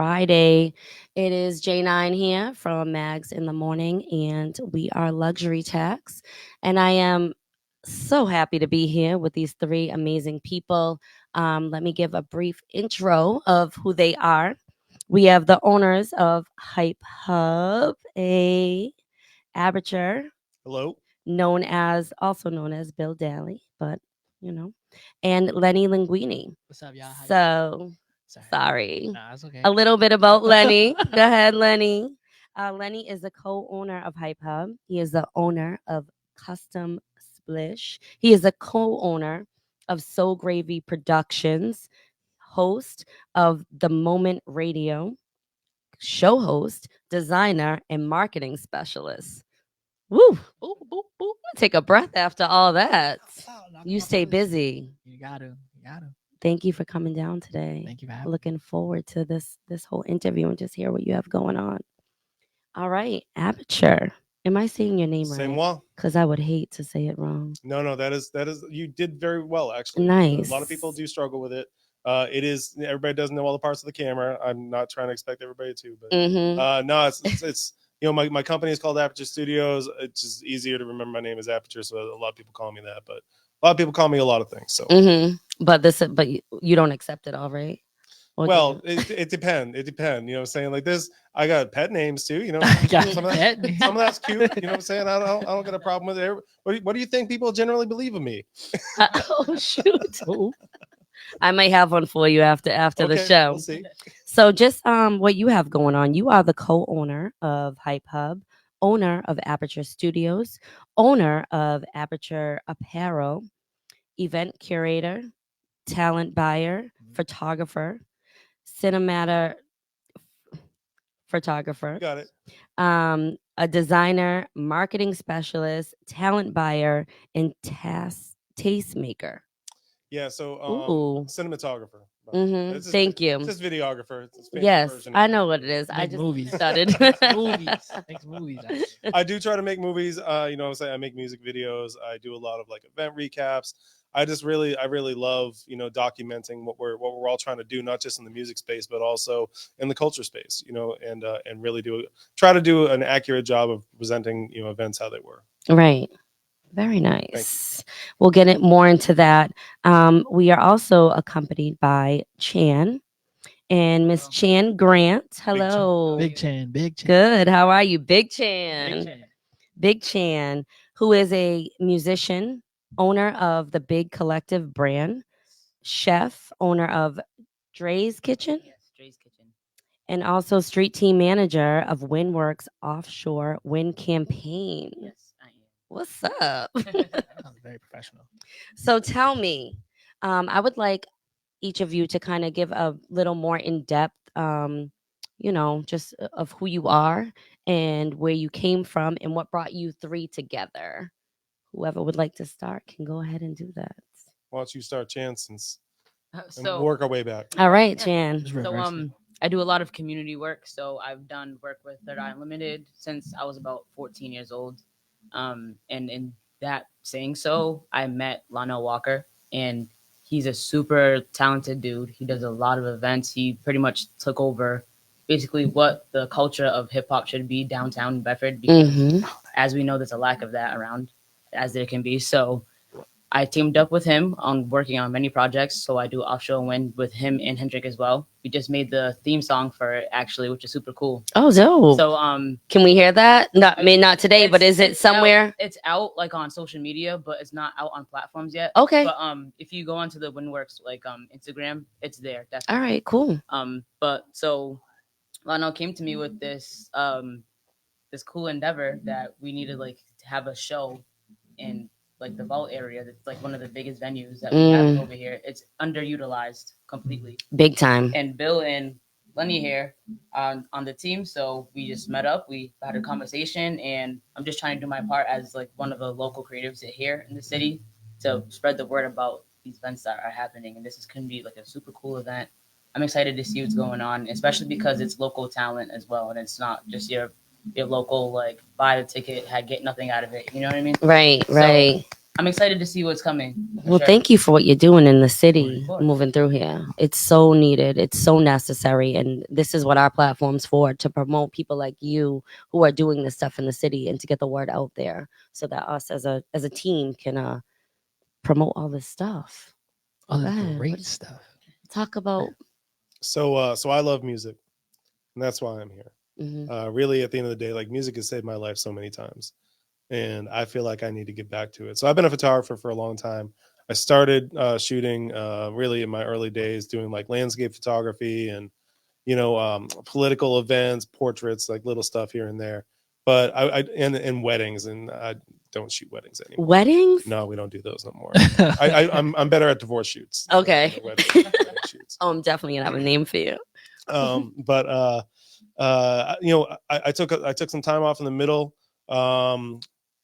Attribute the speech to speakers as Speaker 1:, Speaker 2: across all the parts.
Speaker 1: Friday. It is J9 here from Mags in the Morning, and we are Luxury Tax. And I am so happy to be here with these three amazing people. Let me give a brief intro of who they are. We have the owners of Hype Hub, a aperture
Speaker 2: Hello.
Speaker 1: also known as Bill Daly, but you know, and Lenny Linguini.
Speaker 3: What's up, y'all? How you
Speaker 1: So
Speaker 3: Sorry.
Speaker 1: sorry.
Speaker 3: Nah, it's okay.
Speaker 1: A little bit about Lenny. Go ahead, Lenny. Lenny is the co-owner of Hype Hub. He is the owner of Custom Splish. He is a co-owner of Soul Gravy Productions, host of The Moment Radio, show host, designer, and marketing specialist. Woo!
Speaker 3: Boop, boop, boop.
Speaker 1: Take a breath after all that.
Speaker 3: Oh, knock
Speaker 1: You
Speaker 3: off
Speaker 1: stay
Speaker 3: this.
Speaker 1: busy.
Speaker 3: You gotta. You gotta.
Speaker 1: Thank you for coming down today.
Speaker 3: Thank you for having me.
Speaker 1: Looking forward to this whole interview and just hear what you have going on. All right, Aperture. Am I saying your name
Speaker 2: Same
Speaker 1: right?
Speaker 2: one.
Speaker 1: Because I would hate to say it wrong.
Speaker 2: No, that is you did very well actually.
Speaker 1: Nice.
Speaker 2: A lot of people do struggle with it. It is everybody doesn't know all the parts of the camera. I'm not trying to expect everybody to, but
Speaker 1: Mm-hmm.
Speaker 2: no, it's my company is called Aperture Studios. It's just easier to remember my name is Aperture, so a lot of people call me that. But a lot of people call me a lot of things. So
Speaker 1: Mm-hmm. But you don't accept it all, right? Or do
Speaker 2: well,
Speaker 1: you?
Speaker 2: it depends. It depends. You know what I'm saying? Like this, I got pet names too. You know,
Speaker 3: Got
Speaker 2: some of
Speaker 3: pet
Speaker 2: that, some of that's cute. You know what I'm saying? I don't get a problem with it. What do you think people generally believe of me?
Speaker 1: Oh shoot!
Speaker 3: Ooh.
Speaker 1: I might have one for you after the
Speaker 2: Okay,
Speaker 1: show.
Speaker 2: we'll see.
Speaker 1: So just what you have going on. You are the co-owner of Hype Hub, owner of Aperture Studios, owner of Aperture Apparel, event curator, talent buyer, photographer, cinematic photographer,
Speaker 2: You got it.
Speaker 1: a designer, marketing specialist, talent buyer, and tastemaker.
Speaker 2: Yeah, so
Speaker 1: Ooh.
Speaker 2: cinematographer.
Speaker 1: Mm-hmm.
Speaker 2: It's just,
Speaker 1: Thank you.
Speaker 2: It's just videographer. It's a fancy
Speaker 1: Yes,
Speaker 2: version
Speaker 1: I
Speaker 2: of
Speaker 1: know
Speaker 2: it.
Speaker 1: what it is. I
Speaker 3: Make
Speaker 1: just
Speaker 3: movies.
Speaker 1: started.
Speaker 3: Makes movies. Actually.
Speaker 2: I do try to make movies. You know what I'm saying? I make music videos. I do a lot of like event recaps. I really love, documenting what we're all trying to do, not just in the music space, but also in the culture space, and really try to do an accurate job of presenting, events how they were.
Speaker 1: Right. Very nice. We'll get it more into that. We are also accompanied by Chan and Miss Chan Grant. Hello.
Speaker 3: Big Chan. Big Chan.
Speaker 1: Good. How are you, Big
Speaker 3: Big
Speaker 1: Chan?
Speaker 3: Chan.
Speaker 1: Big Chan, who is a musician, owner of the Big Collective brand, chef, owner of Dre's Kitchen,
Speaker 4: Yes, Dre's Kitchen.
Speaker 1: and also street team manager of Windworks Offshore Wind Campaign.
Speaker 4: Yes, I am.
Speaker 1: What's up?
Speaker 3: Sounds very professional.
Speaker 1: So tell me, I would like each of you to kind of give a little more in depth, just of who you are and where you came from and what brought you three together. Whoever would like to start can go ahead and do that.
Speaker 2: Why don't you start, Chance, and
Speaker 4: So,
Speaker 2: work our way back?
Speaker 1: All right,
Speaker 4: Yeah.
Speaker 1: Jan.
Speaker 3: Just
Speaker 4: so
Speaker 3: reverse it.
Speaker 4: I do a lot of community work. So I've done work with Third Eye Unlimited since I was about 14 years old. And in that saying so, I met Lionel Walker, and he's a super talented dude. He does a lot of events. He pretty much took over basically what the culture of hip hop should be downtown in Bedford, because
Speaker 1: Mm-hmm.
Speaker 4: as we know, there's a lack of that around, as there can be. So I teamed up with him on working on many projects. So I do Offshore Wind with him and Hendrik as well. We just made the theme song for it actually, which is super cool.
Speaker 1: Oh, dope.
Speaker 4: So
Speaker 1: Can we hear that? Not today, but is it somewhere?
Speaker 4: It's out like on social media, but it's not out on platforms yet.
Speaker 1: Okay.
Speaker 4: But if you go onto the Windworks like Instagram, it's there. Definitely.
Speaker 1: All right, cool.
Speaker 4: But so Lionel came to me with this this cool endeavor that we needed like to have a show in like the vault area. That's like one of the biggest venues that we have over here. It's underutilized completely.
Speaker 1: Big time.
Speaker 4: And Bill and Lenny here on the team, so we just met up. We had a conversation, and I'm just trying to do my part as like one of the local creatives here in the city to spread the word about these events that are happening. And this is going to be like a super cool event. I'm excited to see what's going on, especially because it's local talent as well, and it's not just your local like buy a ticket, get nothing out of it. You know what I mean?
Speaker 1: Right.
Speaker 4: I'm excited to see what's coming. for
Speaker 1: Well,
Speaker 4: sure.
Speaker 1: thank you for what you're doing in the city,
Speaker 4: Of course.
Speaker 1: moving through here. It's so needed. It's so necessary. And this is what our platform's for, to promote people like you who are doing this stuff in the city and to get the word out there so that us as a team can promote all this stuff.
Speaker 3: All
Speaker 1: Go
Speaker 3: that
Speaker 1: ahead.
Speaker 3: great
Speaker 1: What-
Speaker 3: stuff.
Speaker 1: Talk about
Speaker 2: So I love music, and that's why I'm here.
Speaker 1: mhm.
Speaker 2: Really, at the end of the day, like music has saved my life so many times, and I feel like I need to get back to it. So I've been a photographer for a long time. I started shooting really in my early days, doing like landscape photography and political events, portraits, like little stuff here and there. But and weddings, and I don't shoot weddings anymore.
Speaker 1: Weddings?
Speaker 2: No, we don't do those no more. I'm better at divorce shoots. than
Speaker 1: Okay.
Speaker 2: wedding shoots.
Speaker 1: Oh, I'm definitely gonna have a name for you.
Speaker 2: But I took some time off in the middle.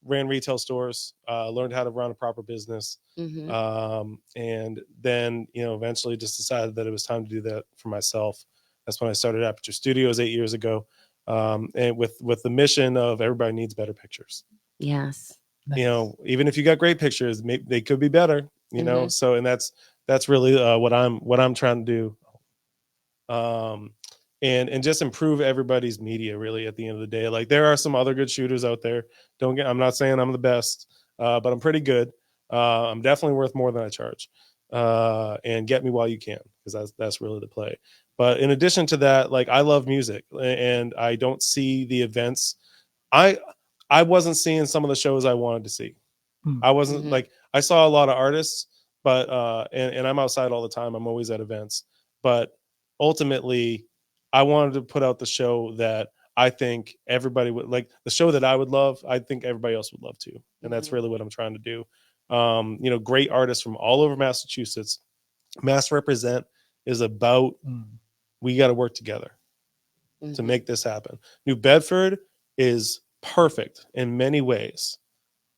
Speaker 2: Ran retail stores, learned how to run a proper business,
Speaker 1: Mhm.
Speaker 2: and then eventually just decided that it was time to do that for myself. That's when I started Aperture Studios 8 years ago, and with the mission of everybody needs better pictures.
Speaker 1: Yes.
Speaker 3: Nice.
Speaker 2: Even if you got great pictures, they could be better.
Speaker 1: Mhm.
Speaker 2: So and that's really what I'm trying to do. And just improve everybody's media really at the end of the day. Like there are some other good shooters out there. I'm not saying I'm the best, but I'm pretty good. I'm definitely worth more than I charge. And get me while you can, because that's really the play. But in addition to that, like I love music and I don't see the events. I wasn't seeing some of the shows I wanted to see.
Speaker 3: Hmm.
Speaker 2: I wasn't
Speaker 1: Mhm.
Speaker 2: like I saw a lot of artists, but and I'm outside all the time. I'm always at events, but ultimately, I wanted to put out the show that I think everybody would like. The show that I would love, I think everybody else would love too, and that's
Speaker 1: Mhm.
Speaker 2: really what I'm trying to do. Great artists from all over Massachusetts. Mass Represent is about
Speaker 3: Hmm.
Speaker 2: we got to work together to
Speaker 1: Mhm.
Speaker 2: make this happen. New Bedford is perfect in many ways.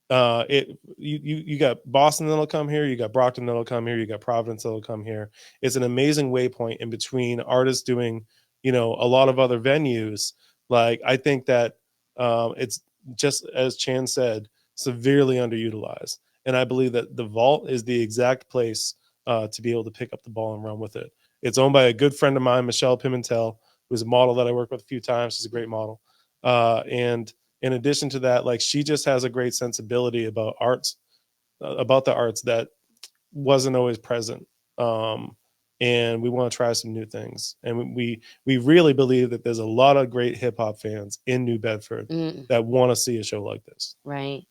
Speaker 2: You got Boston that'll come here, you got Brockton that'll come here, you got Providence that'll come here. It's an amazing waypoint in between artists doing a lot of other venues. Like I think that it's just as Chan said, severely underutilized, and I believe that the vault is the exact place to be able to pick up the ball and run with it. It's owned by a good friend of mine, Michelle Pimentel, who's a model that I work with a few times. She's a great model, and in addition to that, like she just has a great sensibility about arts, about the arts that wasn't always present. And we want to try some new things. And we really believe that there's a lot of great hip hop fans in New Bedford
Speaker 1: Mm,
Speaker 2: that want to see a show like this.
Speaker 1: right.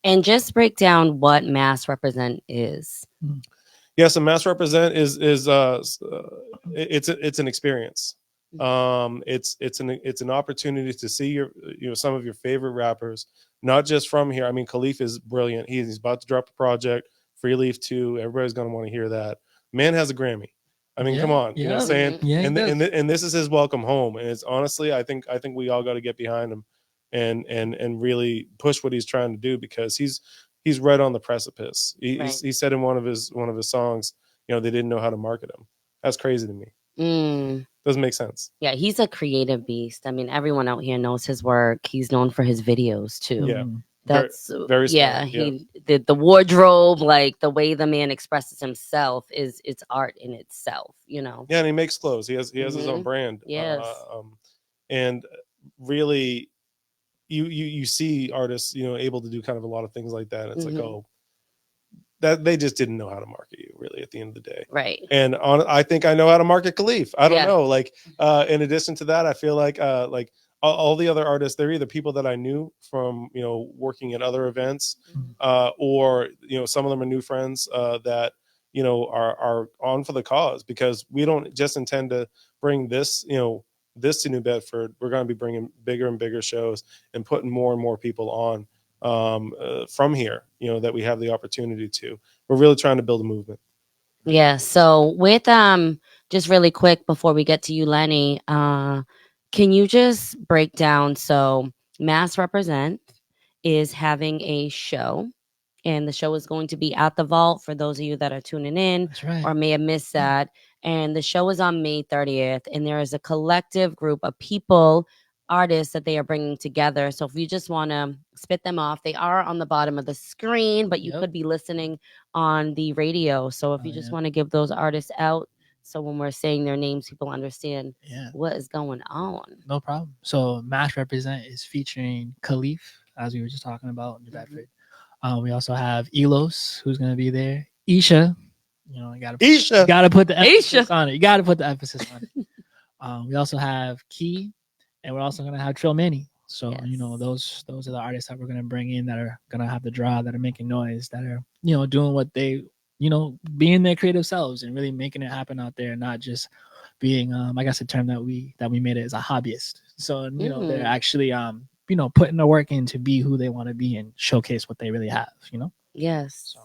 Speaker 1: And just break down what Mass Represent is.
Speaker 2: Yeah, so Mass Represent it's an experience. It's an opportunity to see some of your favorite rappers, not just from here. I mean, Khalif is brilliant. He's about to drop a project, Free Leaf 2. Everybody's gonna want to hear that. Man has a Grammy. I mean, come
Speaker 3: Yeah,
Speaker 2: on, you know what I'm
Speaker 3: yeah.
Speaker 2: saying?
Speaker 1: Mhm.
Speaker 3: Yeah, he
Speaker 2: And
Speaker 3: does.
Speaker 2: and this is his welcome home. And it's honestly, I think we all got to get behind him and really push what he's trying to do, because he's right on the precipice.
Speaker 1: Right.
Speaker 2: He said in one of his songs, they didn't know how to market him. That's crazy to me.
Speaker 1: Mm.
Speaker 2: Doesn't make sense.
Speaker 1: Yeah, he's a creative beast. I mean, everyone out here knows his work. He's known for his videos too.
Speaker 2: Yeah.
Speaker 3: Mhm.
Speaker 1: That's
Speaker 2: very
Speaker 1: yeah.
Speaker 2: smart, yeah.
Speaker 1: The wardrobe, like the way the man expresses himself, is it's art in itself.
Speaker 2: Yeah, and he makes clothes. He has his own
Speaker 1: Mhm.
Speaker 2: brand.
Speaker 1: Yes.
Speaker 2: And really, you see artists, able to do kind of a lot of things like that. It's like,
Speaker 1: Mhm.
Speaker 2: oh, that they just didn't know how to market you, really, at the end of the day.
Speaker 1: Right.
Speaker 2: And I think I know how to market Khalif. I don't
Speaker 1: Yeah.
Speaker 2: know. Like, in addition to that, I feel like all the other artists, they're either people that I knew from working at other events, or some of them are new friends that are on for the cause, because we don't just intend to bring this this to New Bedford. We're going to be bringing bigger and bigger shows and putting more and more people on from here, that we have the opportunity to. We're really trying to build a movement.
Speaker 1: Yeah. So with just really quick before we get to you, Lenny, can you just break down, so Mass Represent is having a show, and the show is going to be at the vault for those of you that are tuning in
Speaker 3: That's right.
Speaker 1: or may have missed that. And the show is on May 30th, and there is a collective group of people artists that they are bringing together. So if you just want to spit them off, they are on the bottom of the screen, but you
Speaker 3: Yep.
Speaker 1: could be listening on the radio. So if
Speaker 3: Oh,
Speaker 1: you just
Speaker 3: yeah.
Speaker 1: want to give those artists out, so when we're saying their names, people understand
Speaker 3: Yeah,
Speaker 1: what is going on.
Speaker 3: no problem. So Mash Represent is featuring Khalif, as we were just talking about, New
Speaker 1: Mhm.
Speaker 3: Bedford. We also have Elos, who's gonna be there. Isha, you know, you
Speaker 2: Isha.
Speaker 3: gotta put the emphasis
Speaker 1: Isha.
Speaker 3: on it. You gotta put the emphasis on it. We also have Key, and we're also gonna have Trill Manny. So you know,
Speaker 1: Yes.
Speaker 3: those are the artists that we're gonna bring in that are gonna have the draw, that are making noise, that are, you know, doing what they, you know, being their creative selves and really making it happen out there, not just being I guess the term that we made it is a hobbyist. So you know, they're
Speaker 1: Mhm.
Speaker 3: actually you know, putting the work in to be who they want to be and showcase what they really have, you know.
Speaker 1: Yes.
Speaker 3: So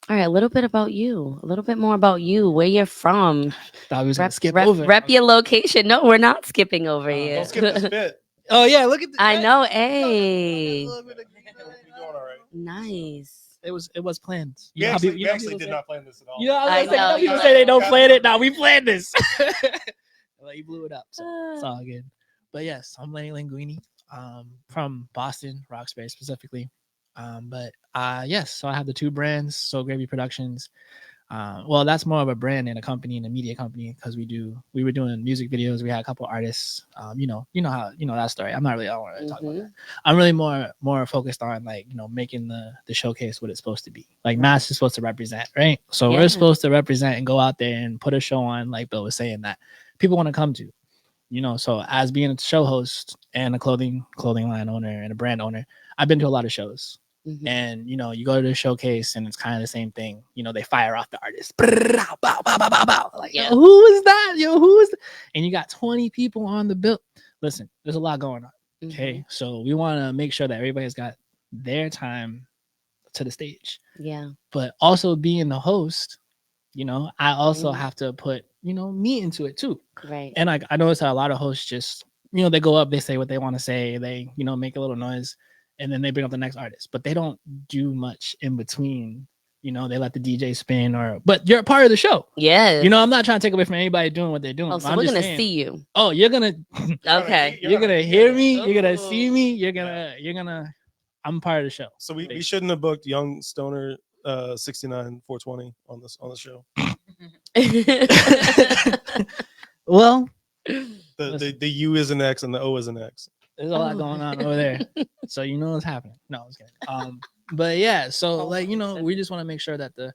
Speaker 1: All right, a little bit about you, a little bit more about you, where you're from.
Speaker 3: thought we was gonna
Speaker 1: Rep,
Speaker 3: skip
Speaker 1: rep,
Speaker 3: over.
Speaker 1: rep your location. No, we're not skipping over here.
Speaker 2: Don't skip the spit.
Speaker 3: Oh yeah, look at the,
Speaker 1: I know,
Speaker 3: Look at
Speaker 1: hey.
Speaker 3: a little bit of-
Speaker 2: You're doing all right.
Speaker 1: Nice.
Speaker 3: It was planned.
Speaker 2: We
Speaker 3: You know how
Speaker 2: actually,
Speaker 3: people, you know how
Speaker 2: did
Speaker 3: people
Speaker 2: not plan this at all.
Speaker 3: say, you know, I
Speaker 1: I
Speaker 3: was gonna say, you
Speaker 1: know,
Speaker 3: know, people
Speaker 1: you
Speaker 3: say they
Speaker 2: got-
Speaker 3: don't plan it. Now we planned this. Well, you blew it up, so it's
Speaker 1: Uh,
Speaker 3: all good. But yes, I'm Lenny Linguini, from Boston, Roxbury specifically. But yes, so I have the two brands, So Gravy Productions. Well, that's more of a brand and a company and a media company, because we were doing music videos. We had a couple artists. You know how, you know that story. I don't want to talk about that. I'm really more focused on, like, you know, making the showcase what it's supposed to be. Like, Mass is supposed to represent, right? So
Speaker 1: Yeah.
Speaker 3: we're supposed to represent and go out there and put a show on, like Bill was saying, that people want to come to. You know, so as being a show host and a clothing line owner and a brand owner, I've been to a lot of shows.
Speaker 1: Mhm.
Speaker 3: And you know, you go to the showcase and it's kind of the same thing. You know, they fire off the artist. Bow, bow, bow, bow, bow, bow. Like,
Speaker 1: Yeah.
Speaker 3: yo, who is that? Yo, who is that? And you got 20 people on the bill. Listen, there's a lot going on. Okay.
Speaker 1: Mhm.
Speaker 3: So we want to make sure that everybody's got their time to the stage.
Speaker 1: Yeah.
Speaker 3: But also being the host, you know, I also
Speaker 1: Mhm.
Speaker 3: have to put, you know, me into it too.
Speaker 1: Right.
Speaker 3: And I noticed that a lot of hosts just, you know, they go up, they say what they want to say, they, you know, make a little noise, and then they bring up the next artist, but they don't do much in between. You know, they let the DJ spin, but you're a part of the show.
Speaker 1: Yeah.
Speaker 3: You know, I'm not trying to take away from anybody doing what they're doing.
Speaker 1: Oh, so
Speaker 3: I'm
Speaker 1: we're
Speaker 3: just
Speaker 1: gonna
Speaker 3: saying,
Speaker 1: see you.
Speaker 3: oh, you're gonna
Speaker 1: Okay.
Speaker 3: you're gonna hear me, you're gonna
Speaker 1: Ooh.
Speaker 3: see me, you're gonna I'm part of the show.
Speaker 2: So we shouldn't have booked Young Stoner 69 420 on the show.
Speaker 3: Well,
Speaker 2: The U is an X and the O is an X.
Speaker 3: there's a lot
Speaker 1: Oh.
Speaker 3: going on over there. So you know what's happening. No, I was kidding. But yeah, so like, you know, we just want to make sure that the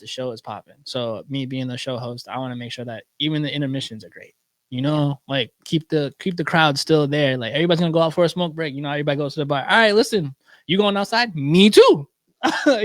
Speaker 3: show is popping. So me being the show host, I want to make sure that even the intermissions are great. You know, like keep the crowd still there. Like, everybody's gonna go out for a smoke break. You know, everybody goes to the bar. All right, listen, you going outside? Me too.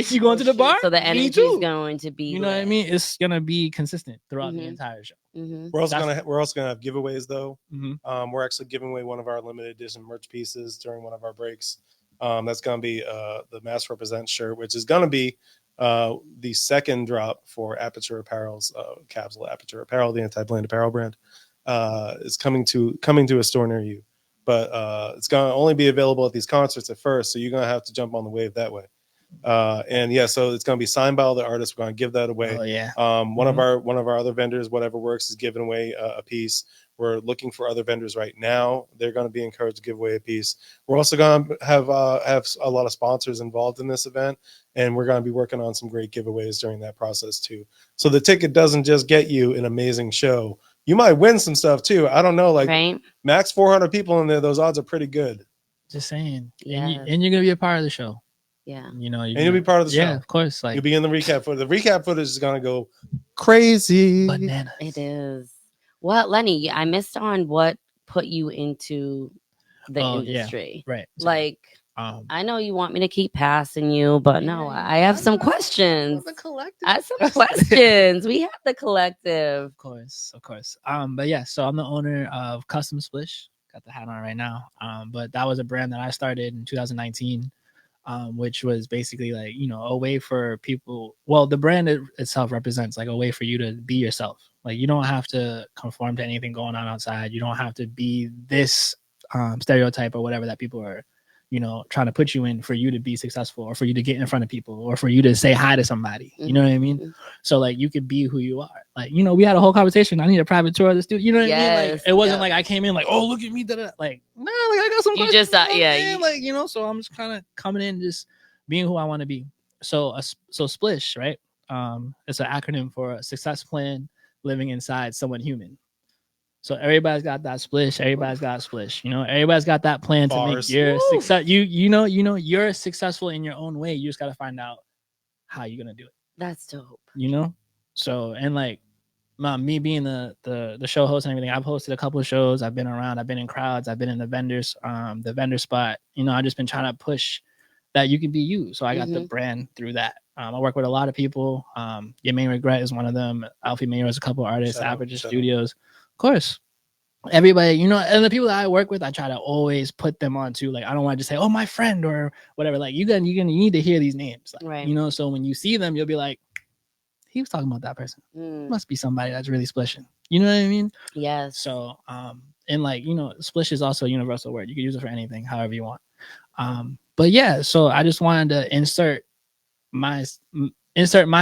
Speaker 3: You going to the bar?
Speaker 1: So the
Speaker 3: Me
Speaker 1: energy is
Speaker 3: too.
Speaker 1: going to be.
Speaker 3: You know what I mean? It's gonna be consistent throughout the
Speaker 1: Mhm.
Speaker 3: entire show.
Speaker 1: Mm-hmm.
Speaker 2: We're also
Speaker 3: That's-
Speaker 2: gonna have giveaways though.
Speaker 3: Mhm.
Speaker 2: We're actually giving away one of our limited edition merch pieces during one of our breaks. That's gonna be the Mass Represent shirt, which is gonna be the second drop for Aperture Apparel's capsule. Aperture Apparel, the anti-blind apparel brand, is coming to a store near you. But it's gonna only be available at these concerts at first, so you're gonna have to jump on the wave that way. And yeah, so it's gonna be signed by all the artists. We're gonna give that away.
Speaker 3: Oh yeah.
Speaker 2: One of our other vendors, Whatever Works, is giving away a piece. We're looking for other vendors right now. They're going to be encouraged to give away a piece. We're also going to have a lot of sponsors involved in this event, and we're going to be working on some great giveaways during that process too. So the ticket doesn't just get you an amazing show. You might win some stuff too. I don't know, like
Speaker 1: Right.
Speaker 2: max 400 people in there. Those odds are pretty good.
Speaker 3: Just saying.
Speaker 1: Yes.
Speaker 3: And you're gonna be a part of the show.
Speaker 1: Yeah.
Speaker 3: You know,
Speaker 2: And you'll be part of the show.
Speaker 3: Yeah, of course. Like
Speaker 2: You'll be in the recap footage. The recap footage is going to go crazy.
Speaker 3: bananas.
Speaker 1: It is. Well, Lenny, I missed on what put you into the
Speaker 3: Oh, yeah.
Speaker 1: industry.
Speaker 3: Right. So,
Speaker 1: Like, I know you want me to keep passing you, but no,
Speaker 3: Yeah,
Speaker 1: I have some questions.
Speaker 3: The collective.
Speaker 1: I have some questions. We have the collective.
Speaker 3: Of course. But yeah, so I'm the owner of Custom Splish. Got the hat on right now. But that was a brand that I started in 2019. Which was basically like, you know, a way for people. Well, the brand itself represents like a way for you to be yourself. Like, you don't have to conform to anything going on outside. You don't have to be this stereotype or whatever that people are, you know, trying to put you in for you to be successful or for you to get in front of people or for you to say hi to somebody. You know what I mean?
Speaker 1: Mhm.
Speaker 3: So like you could be who you are. Like, you know, we had a whole conversation. I need a private tour of the studio. You know what I mean? Like
Speaker 1: Yes,
Speaker 3: it wasn't
Speaker 1: yeah.
Speaker 3: like I came in like, oh, look at me. Da-da. Like, nah, like I got some
Speaker 1: You
Speaker 3: questions,
Speaker 1: just thought-
Speaker 3: you know what I'm
Speaker 1: yeah,
Speaker 3: saying?
Speaker 1: you-
Speaker 3: Like, you know, so I'm just kind of coming in just being who I want to be. So so Splish, right? It's an acronym for a success plan living inside someone human. So everybody's got that splish. Everybody's got a splish. You know, everybody's got that plan to make
Speaker 2: Bars.
Speaker 3: your
Speaker 1: Woo.
Speaker 3: success. You know, you're successful in your own way. You just got to find out how you're gonna do it.
Speaker 1: That's dope.
Speaker 3: You know, so and like me being the show host and everything, I've hosted a couple of shows. I've been around. I've been in crowds. I've been in the vendor spot. You know, I've just been trying to push that you can be you. So I got the brand through that. I work with a lot of people. Your Main Regret is one of them. Alfie Mayor is a couple of artists.
Speaker 2: Shout out,
Speaker 3: Aperture
Speaker 2: shout out.
Speaker 3: Studios, of course. Everybody, you know, and the people that I work with, I try to always put them on too. Like I don't want to just say, "Oh, my friend" or whatever. Like you need to hear these names, like,
Speaker 1: Right.
Speaker 3: you know. So when you see them, you'll be like, "He was talking about that person.
Speaker 1: Mm,
Speaker 3: Must be somebody that's really splishing." You know what I mean?
Speaker 1: yes.
Speaker 3: So, and like, you know, splish is also a universal word. You can use it for anything, however you want. But yeah, so I just wanted to insert my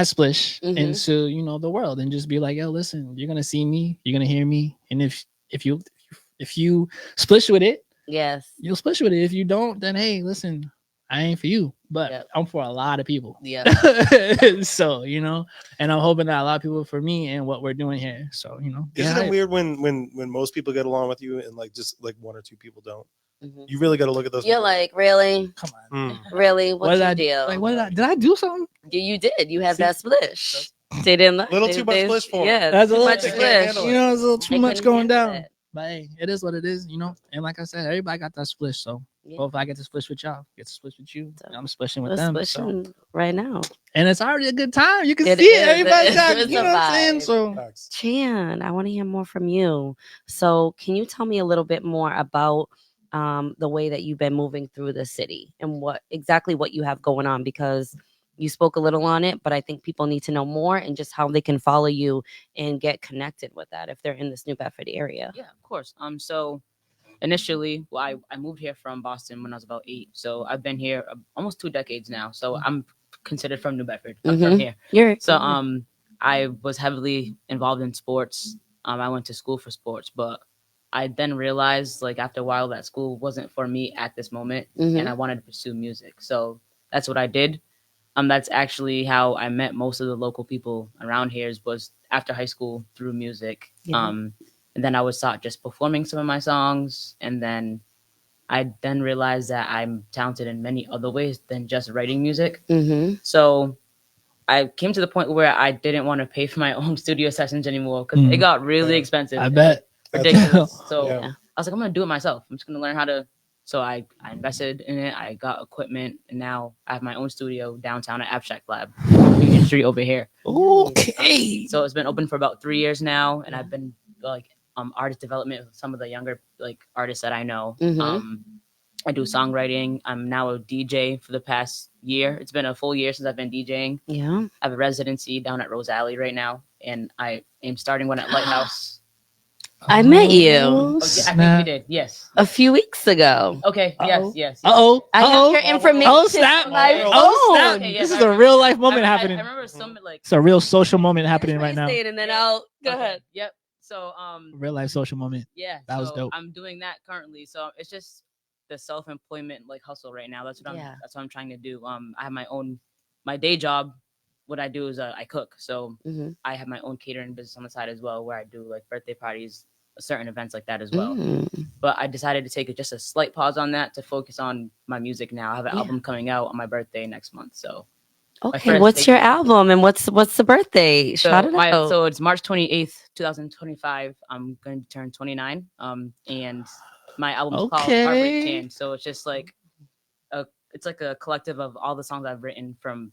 Speaker 3: splish
Speaker 1: Mhm.
Speaker 3: into, you know, the world and just be like, yo, listen, you're gonna see me, you're gonna hear me, and if you splish with it,
Speaker 1: Yes.
Speaker 3: you'll splish with it. If you don't, then hey, listen, I ain't for you, but
Speaker 1: Yep.
Speaker 3: I'm for a lot of people.
Speaker 1: Yeah.
Speaker 3: So, you know, and I'm hoping that a lot of people for me and what we're doing here. So, you know,
Speaker 2: Isn't
Speaker 3: yeah,
Speaker 2: it weird when most people get along with you and like just like one or two people don't?
Speaker 1: Mhm.
Speaker 2: You really got to look at those.
Speaker 1: You're
Speaker 2: people.
Speaker 1: like, really,
Speaker 3: come on.
Speaker 2: Mm.
Speaker 1: really,
Speaker 3: What
Speaker 1: what's
Speaker 3: did
Speaker 1: your
Speaker 3: I
Speaker 1: deal?
Speaker 3: like? What did I do something?
Speaker 1: You did. You had
Speaker 3: See?
Speaker 1: that splish. They didn't like.
Speaker 2: Little
Speaker 1: they-
Speaker 2: too much
Speaker 1: they-
Speaker 2: splish for 'em.
Speaker 1: Yeah,
Speaker 3: That's a
Speaker 1: too
Speaker 3: little
Speaker 1: much
Speaker 2: they can't
Speaker 1: splish.
Speaker 2: handle
Speaker 3: You
Speaker 2: it.
Speaker 3: know, there's a little too
Speaker 1: They
Speaker 3: much
Speaker 1: couldn't
Speaker 3: going
Speaker 1: handle
Speaker 3: down.
Speaker 1: it.
Speaker 3: But hey, it is what it is, you know. And like I said, everybody got that splish. So
Speaker 1: Yeah.
Speaker 3: both I get to splish with y'all, get to splish with you.
Speaker 1: So,
Speaker 3: I'm splishing with
Speaker 1: We're
Speaker 3: them.
Speaker 1: splishing right now.
Speaker 3: And it's already a good time. You can
Speaker 1: It
Speaker 3: see
Speaker 1: is,
Speaker 3: it. Everybody's
Speaker 1: it
Speaker 3: got,
Speaker 1: is
Speaker 3: you
Speaker 1: a
Speaker 3: know what I'm saying?
Speaker 1: vibe.
Speaker 3: So
Speaker 2: Facts.
Speaker 1: Chan, I want to hear more from you. So, can you tell me a little bit more about the way that you've been moving through the city and what you have going on? Because you spoke a little on it, but I think people need to know more and just how they can follow you and get connected with that if they're in this New Bedford area.
Speaker 4: Yeah, of course. So initially, well, I moved here from Boston when I was about 8. So I've been here almost 2 decades now. So I'm considered from New Bedford. I'm from
Speaker 1: Mhm.
Speaker 4: here.
Speaker 1: You're
Speaker 4: So I was heavily involved in sports. I went to school for sports, but I then realized like after a while that school wasn't for me at this moment,
Speaker 1: Mhm.
Speaker 4: and I wanted to pursue music. So that's what I did. That's actually how I met most of the local people around here was after high school through music.
Speaker 1: Yeah.
Speaker 4: And then I was taught just performing some of my songs, and then I then realized that I'm talented in many other ways than just writing music.
Speaker 1: Mm-hmm.
Speaker 4: So I came to the point where I didn't want to pay for my own studio sessions anymore because it got really
Speaker 2: Yeah.
Speaker 4: expensive.
Speaker 3: I bet.
Speaker 4: Ridiculous. So
Speaker 2: Yeah.
Speaker 4: I was like, I'm gonna do it myself. I'm just gonna learn how to. So I invested in it. I got equipment, and now I have my own studio downtown at Abstract Lab, Union Street over here.
Speaker 3: Okay.
Speaker 4: So it's been open for about 3 years now, and I've been like artist development with some of the younger like artists that I know.
Speaker 1: Mhm.
Speaker 4: I do songwriting. I'm now a DJ for the past year. It's been a full year since I've been DJing.
Speaker 1: Yeah.
Speaker 4: I have a residency down at Rose Alley right now, and I am starting one at Lighthouse.
Speaker 1: I met you
Speaker 3: Oh,
Speaker 4: Oh, yeah, I think
Speaker 3: snap.
Speaker 4: we did. Yes.
Speaker 1: a few weeks ago.
Speaker 4: Okay.
Speaker 3: Uh-oh.
Speaker 4: Yes.
Speaker 3: Uh-oh.
Speaker 1: I have your
Speaker 3: Uh-oh.
Speaker 1: information.
Speaker 3: Oh, snap.
Speaker 1: on my
Speaker 3: Oh, snap.
Speaker 1: phone.
Speaker 4: Okay, yeah,
Speaker 3: This is
Speaker 4: I
Speaker 3: a
Speaker 4: remember-
Speaker 3: real life moment happening.
Speaker 4: I remember some like.
Speaker 3: It's a real social moment happening
Speaker 1: Finish what
Speaker 3: right now.
Speaker 1: you're saying, and then I'll go
Speaker 4: Okay,
Speaker 1: ahead.
Speaker 4: Yep. So
Speaker 3: Real life social moment.
Speaker 4: yeah.
Speaker 3: That was
Speaker 4: so
Speaker 3: dope.
Speaker 4: I'm doing that currently. So it's just the self-employment like hustle right now. That's what
Speaker 1: Yeah.
Speaker 4: I'm trying to do. I have my day job. What I do is I cook. So
Speaker 1: Mhm.
Speaker 4: I have my own catering business on the side as well, where I do like birthday parties, certain events like that as well.
Speaker 1: Mm.
Speaker 4: But I decided to take just a slight pause on that to focus on my music now. I have an
Speaker 1: Yeah.
Speaker 4: album coming out on my birthday next month. So
Speaker 1: Okay,
Speaker 4: first
Speaker 1: what's
Speaker 4: big-
Speaker 1: your album and what's the birthday? Shout it out.
Speaker 4: so it's March 28th, 2025. I'm going to turn 29. And my album's called Heartbreak
Speaker 3: Okay.
Speaker 4: Chan. So it's just like it's like a collective of all the songs I've written from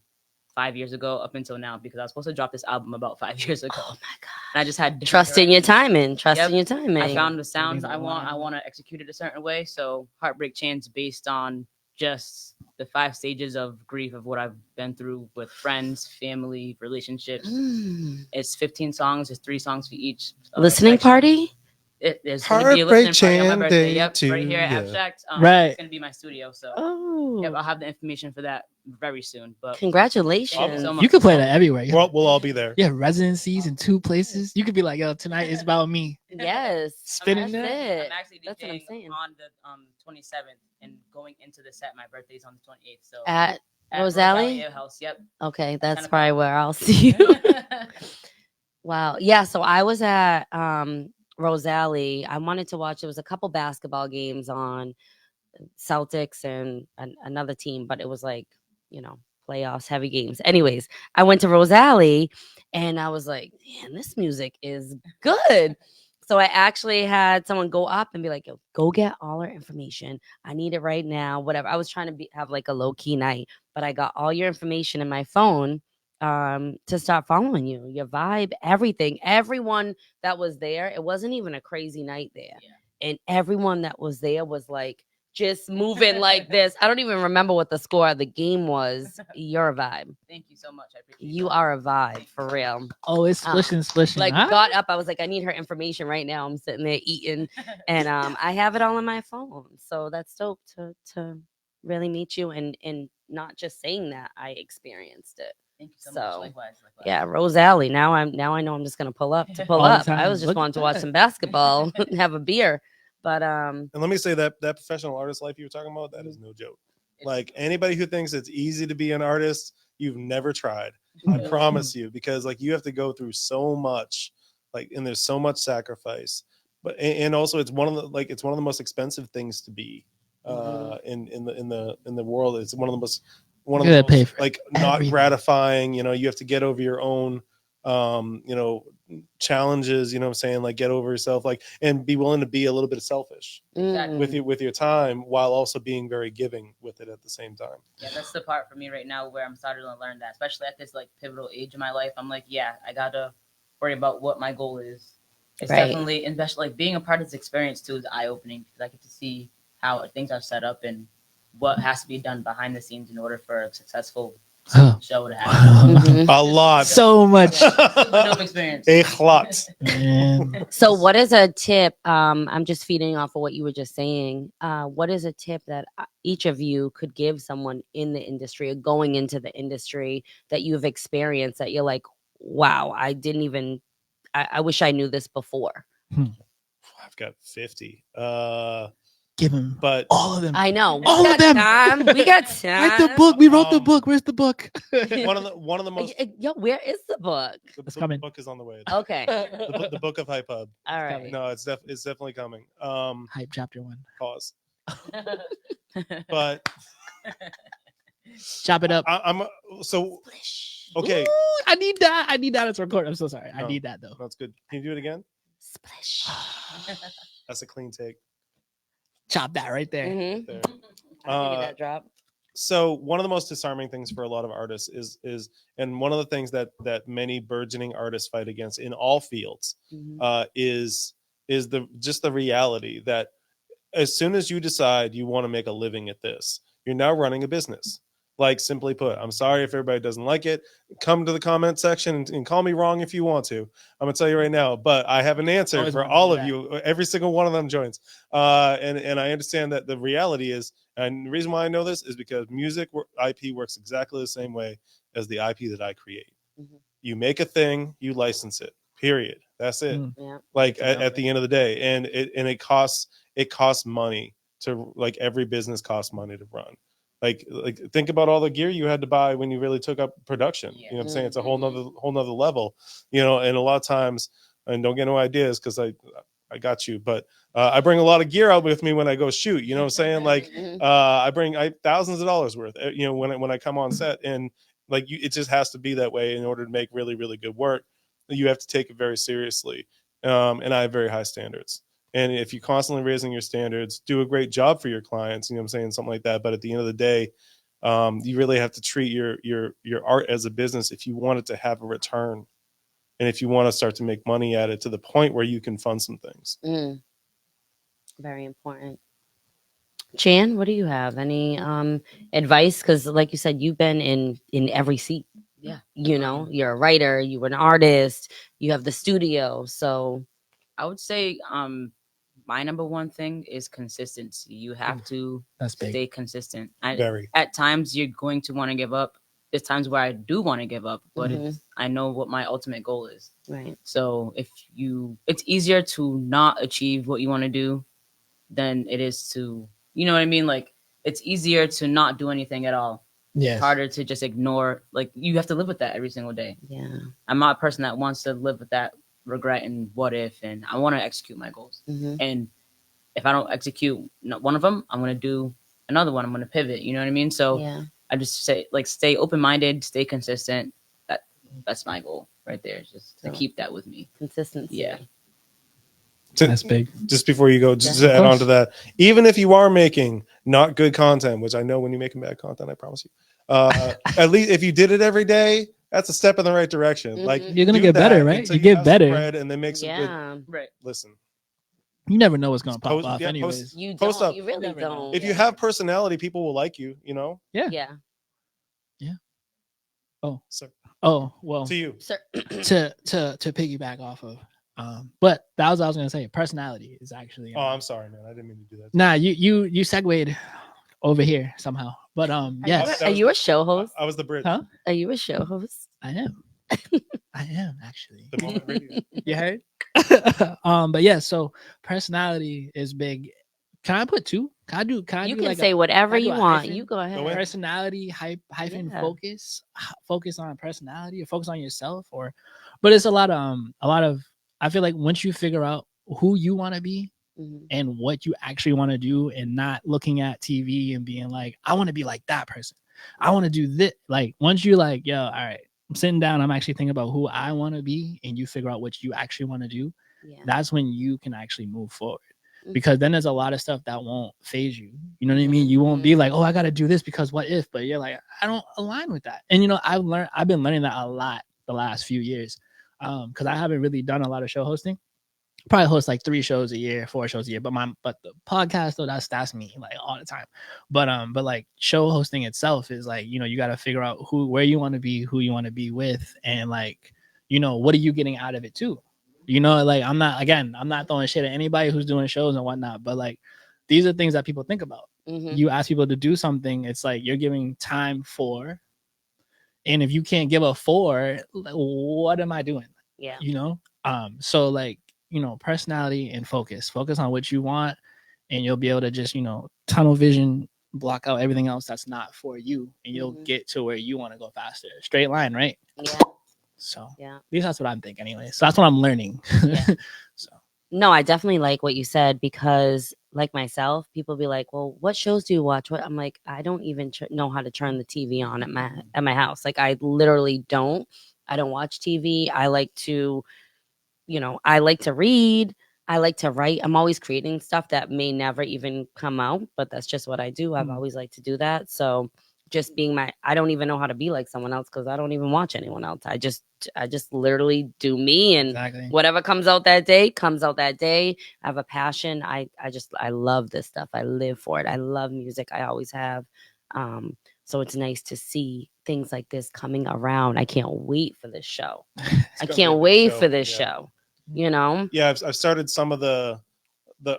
Speaker 4: 5 years ago up until now, because I was supposed to drop this album about 5 years ago.
Speaker 1: Oh my god!
Speaker 4: And I just had different
Speaker 1: Trusting your timing. Trusting
Speaker 4: Yep.
Speaker 1: your timing.
Speaker 4: I found the sounds
Speaker 3: Everything's
Speaker 4: I want.
Speaker 3: aligned.
Speaker 4: I want to execute it a certain way. So Heartbreak Chan's based on just the 5 stages of grief of what I've been through with friends, family, relationships.
Speaker 1: Mm.
Speaker 4: It's 15 songs. It's 3 songs for each.
Speaker 1: Listening
Speaker 4: section.
Speaker 1: party.
Speaker 4: There's going to be a listening party on my birthday.
Speaker 2: Heartbreak
Speaker 4: Yep,
Speaker 2: to
Speaker 4: right here at
Speaker 2: ya.
Speaker 4: Abstract.
Speaker 3: Right.
Speaker 4: It's going to be my studio. So
Speaker 1: Oh,
Speaker 4: yep, I'll have the information for that very soon. But
Speaker 1: congratulations.
Speaker 4: Thank you so much.
Speaker 3: You could play that everywhere.
Speaker 2: We'll all be there.
Speaker 3: Yeah, residencies in 2 places. You could be like, yo, tonight is about me.
Speaker 1: Yes.
Speaker 3: Spinning
Speaker 1: That's
Speaker 3: that.
Speaker 1: it.
Speaker 4: I'm actually
Speaker 1: That's what I'm
Speaker 4: DJing
Speaker 1: saying.
Speaker 4: on the 27th and going into the set. My birthday's on the 28th. So
Speaker 1: At
Speaker 4: at
Speaker 1: Rosali?
Speaker 4: Ale House. Yep.
Speaker 1: Okay, that's
Speaker 4: 10
Speaker 1: probably
Speaker 4: o'clock.
Speaker 1: where I'll see you. Wow. Yeah, so I was at Rosali. I wanted to watch, there was a couple basketball games on, Celtics and another team, but it was like, playoffs, heavy games. Anyways, I went to Rosali and I was like, man, this music is good. So I actually had someone go up and be like, yo, go get all our information. I need it right now, whatever. I was trying to have like a low key night, but I got all your information in my phone to start following you, your vibe, everything. Everyone that was there, it wasn't even a crazy night there.
Speaker 4: Yeah.
Speaker 1: And everyone that was there was like, just moving like this. I don't even remember what the score of the game was. You're a vibe.
Speaker 4: Thank you so much. I appreciate
Speaker 1: You
Speaker 4: that.
Speaker 1: are a vibe for real.
Speaker 3: Oh, it's splishing.
Speaker 1: Like
Speaker 3: huh?
Speaker 1: got up. I was like, I need her information right now. I'm sitting there eating, and I have it all on my phone. So that's dope to really meet you and not just saying that, I experienced it.
Speaker 4: Thank you so
Speaker 1: So,
Speaker 4: much. Likewise.
Speaker 1: Yeah, Rosali. Now I know I'm just gonna pull up to pull
Speaker 3: All the
Speaker 1: up. I
Speaker 3: time.
Speaker 1: was just
Speaker 3: Look at
Speaker 1: wanting to watch
Speaker 3: that.
Speaker 1: some basketball and have a beer. But
Speaker 2: And let me say that professional artist life you were talking about, that is no joke.
Speaker 4: It's-
Speaker 2: Like anybody who thinks it's easy to be an artist, you've never tried. I promise you, because like you have to go through so much, like, and there's so much sacrifice. But and also it's one of the most expensive things to be in the world. It's one of the most
Speaker 3: You gotta pay for
Speaker 2: like not
Speaker 3: everything.
Speaker 2: gratifying. You have to get over your own challenges, what I'm saying, like get over yourself, like, and be willing to be a little bit selfish
Speaker 4: Exactly.
Speaker 2: with your time while also being very giving with it at the same time.
Speaker 4: Yeah, that's the part for me right now where I'm starting to learn that, especially at this like pivotal age in my life. I'm like, yeah, I gotta worry about what my goal is. It's
Speaker 1: Right.
Speaker 4: definitely, especially like being a part of this experience too, is eye opening because I get to see how things are set up and what has to be done behind the scenes in order for a successful
Speaker 3: Huh.
Speaker 4: show to happen.
Speaker 1: Mhm.
Speaker 2: A lot.
Speaker 3: So much.
Speaker 4: Super dope experience.
Speaker 2: A lot.
Speaker 3: Man.
Speaker 1: So what is a tip? I'm just feeding off of what you were just saying. What is a tip that each of you could give someone in the industry or going into the industry that you've experienced that you're like, wow, I didn't even, I wish I knew this before.
Speaker 2: I've got 50.
Speaker 3: Give him
Speaker 2: But
Speaker 3: all of them.
Speaker 1: I know. We
Speaker 3: All of
Speaker 1: got
Speaker 3: them.
Speaker 1: time. We got time.
Speaker 3: Write the book. We wrote the
Speaker 2: Um,
Speaker 3: book. Where's the book?
Speaker 2: one of the most
Speaker 1: Yo, where is the book?
Speaker 3: It's coming.
Speaker 2: book is on the way.
Speaker 1: Okay.
Speaker 2: The book of Hype Hub.
Speaker 1: All right.
Speaker 2: No, it's definitely coming.
Speaker 3: Hype chapter 1.
Speaker 2: Pause. But
Speaker 3: Chop it up.
Speaker 2: I'm so okay.
Speaker 3: Ooh, I need that. I need that as a record. I'm so sorry. I
Speaker 2: No.
Speaker 3: need that though.
Speaker 2: That's good. Can you do it again?
Speaker 1: Splish.
Speaker 2: That's a clean take.
Speaker 3: Chop that right there.
Speaker 1: Mhm.
Speaker 2: There.
Speaker 1: I'll give you that drop.
Speaker 2: So one of the most disarming things for a lot of artists is and one of the things that many burgeoning artists fight against in all fields
Speaker 1: Mhm.
Speaker 2: is the reality that as soon as you decide you want to make a living at this, you're now running a business. Like, simply put, I'm sorry if everybody doesn't like it. Come to the comment section and call me wrong if you want to. I'm gonna tell you right now, but I have an answer
Speaker 3: Always
Speaker 2: for
Speaker 3: wanted to
Speaker 2: all
Speaker 3: do
Speaker 2: of you. Every single one of them joins. And I understand that the reality is, and the reason why I know this is because music IP works exactly the same way as the IP that I create.
Speaker 1: Mhm.
Speaker 2: You make a thing, you license it. Period. That's it.
Speaker 3: Mm.
Speaker 1: Yeah.
Speaker 2: Like
Speaker 4: That's
Speaker 2: at the end of the day, and it costs money to, like, every business costs money to run. Like think about all the gear you had to buy when you really took up production. You know what I'm saying? It's a whole nother level, and a lot of times, and don't get no ideas because I got you, but I bring a lot of gear out with me when I go shoot. You know what I'm saying? Like
Speaker 1: Mhm.
Speaker 2: I bring thousands of dollars worth, when I come on set, and like it just has to be that way in order to make really, really good work. You have to take it very seriously. And I have very high standards. And if you're constantly raising your standards, do a great job for your clients, you know what I'm saying? Something like that. But at the end of the day, you really have to treat your art as a business if you want it to have a return. And if you want to start to make money at it to the point where you can fund some things.
Speaker 1: Mm. Very important. Chan, what do you have? Any advice? Because like you said, you've been in every seat.
Speaker 4: Yeah.
Speaker 1: You're a writer, you were an artist, you have the studio. So
Speaker 4: I would say my number one thing is consistency. You have to
Speaker 3: That's big.
Speaker 4: stay consistent.
Speaker 2: Very.
Speaker 4: At times you're going to want to give up. There's times where I do want to give up, but
Speaker 1: Mhm.
Speaker 4: I know what my ultimate goal is.
Speaker 1: Right.
Speaker 4: So it's easier to not achieve what you want to do than it is to, you know what I mean? Like it's easier to not do anything at all.
Speaker 3: Yes.
Speaker 4: It's harder to just ignore. Like you have to live with that every single day.
Speaker 1: Yeah.
Speaker 4: I'm not a person that wants to live with that regret and what if, and I want to execute my goals.
Speaker 1: Mhm.
Speaker 4: And if I don't execute one of them, I'm going to do another one. I'm going to pivot. You know what I mean? So
Speaker 1: Yeah.
Speaker 4: I just say like, stay open-minded, stay consistent. That's my goal right there. Just to
Speaker 1: So-
Speaker 4: keep that with me.
Speaker 1: Consistency.
Speaker 4: Yeah.
Speaker 3: That's big.
Speaker 2: Just before you go, just
Speaker 1: Yeah.
Speaker 2: to
Speaker 3: Of
Speaker 2: add on
Speaker 3: course.
Speaker 2: to that, even if you are making not good content, which I know when you're making bad content, I promise you, at least if you did it every day, that's a step in the right direction. Like
Speaker 1: Mhm.
Speaker 3: You're gonna
Speaker 2: do
Speaker 3: get better,
Speaker 2: that
Speaker 3: right?
Speaker 2: until
Speaker 3: You get
Speaker 2: have some
Speaker 3: better.
Speaker 2: bread and then make some good.
Speaker 1: Yeah.
Speaker 4: Right.
Speaker 2: Listen,
Speaker 3: You never know what's gonna pop
Speaker 2: Post-
Speaker 3: off,
Speaker 2: yeah,
Speaker 3: anyways.
Speaker 1: You
Speaker 2: Post
Speaker 1: don't.
Speaker 2: up.
Speaker 1: You really
Speaker 3: Never know.
Speaker 1: don't.
Speaker 2: if you have personality, people will like you. You know.
Speaker 3: Yeah.
Speaker 1: Yeah.
Speaker 2: So
Speaker 3: Oh well.
Speaker 2: to you,
Speaker 1: Sir.
Speaker 3: To piggyback off of, but that was what I was gonna say. Personality is actually.
Speaker 2: oh, I'm sorry, man. I didn't mean to do that.
Speaker 3: Nah, you segued over here somehow, but yes,
Speaker 1: Are you a show host?
Speaker 2: I was the bridge.
Speaker 3: Huh?
Speaker 1: Are you a show host?
Speaker 3: I am. I am actually.
Speaker 2: The moment radio.
Speaker 3: You heard? But yeah, so personality is big. Can I put two? Can I do? Can
Speaker 1: You
Speaker 3: do
Speaker 1: can
Speaker 3: like
Speaker 1: say whatever
Speaker 3: can I do
Speaker 1: you
Speaker 3: a
Speaker 1: want.
Speaker 3: hyphen?
Speaker 1: You go ahead.
Speaker 2: Go ahead.
Speaker 3: personality hyphen
Speaker 1: Yeah.
Speaker 3: focus on personality or focus on yourself, or but it's a lot of I feel like once you figure out who you want to be
Speaker 1: Mhm.
Speaker 3: and what you actually want to do, and not looking at TV and being like, I want to be like that person, I want to do this. Like once you like, yo, all right, I'm sitting down, I'm actually thinking about who I want to be, and you figure out what you actually want to do,
Speaker 1: Yeah.
Speaker 3: that's when you can actually move forward.
Speaker 1: Mhm.
Speaker 3: Because then there's a lot of stuff that won't phase you. You know what I mean? You won't be like, oh, I got to do this because what if? But you're like, I don't align with that. And I've been learning that a lot the last few years, because I haven't really done a lot of show hosting. Probably host like 3 shows a year, 4 shows a year. But the podcast though, that's me like all the time. But like show hosting itself is like, you got to figure out where you want to be, who you want to be with, and like, what are you getting out of it too? Like I'm not throwing shit at anybody who's doing shows and whatnot, but like these are things that people think about.
Speaker 1: Mhm.
Speaker 3: You ask people to do something, it's like you're giving time for, and if you can't give a for, like, what am I doing?
Speaker 1: Yeah.
Speaker 3: So like, personality and focus on what you want, and you'll be able to just, tunnel vision, block out everything else that's not for you, and you'll
Speaker 1: Mhm.
Speaker 3: get to where you want to go faster. Straight line, right?
Speaker 1: Yeah.
Speaker 3: So
Speaker 1: Yeah.
Speaker 3: at least that's what I'm thinking anyway. So that's what I'm learning.
Speaker 1: Yeah.
Speaker 3: So
Speaker 1: No, I definitely like what you said, because like myself, people be like, well, what shows do you watch? What I'm like, I don't even know how to turn the TV on at my house. Like I literally don't. I don't watch TV. I like to read. I like to write. I'm always creating stuff that may never even come out, but that's just what I do. I've
Speaker 3: Mm.
Speaker 1: always liked to do that. So just being I don't even know how to be like someone else, because I don't even watch anyone else. I just literally do me, and
Speaker 3: exactly.
Speaker 1: whatever comes out that day comes out that day. I have a passion. I love this stuff. I live for it. I love music. I always have. So it's nice to see things like this coming around. I can't wait for this show. I
Speaker 2: gonna be a
Speaker 1: can't
Speaker 2: good
Speaker 1: wait
Speaker 2: show,
Speaker 1: for this
Speaker 2: yeah.
Speaker 1: show. You know?
Speaker 2: Yeah, I've started some of the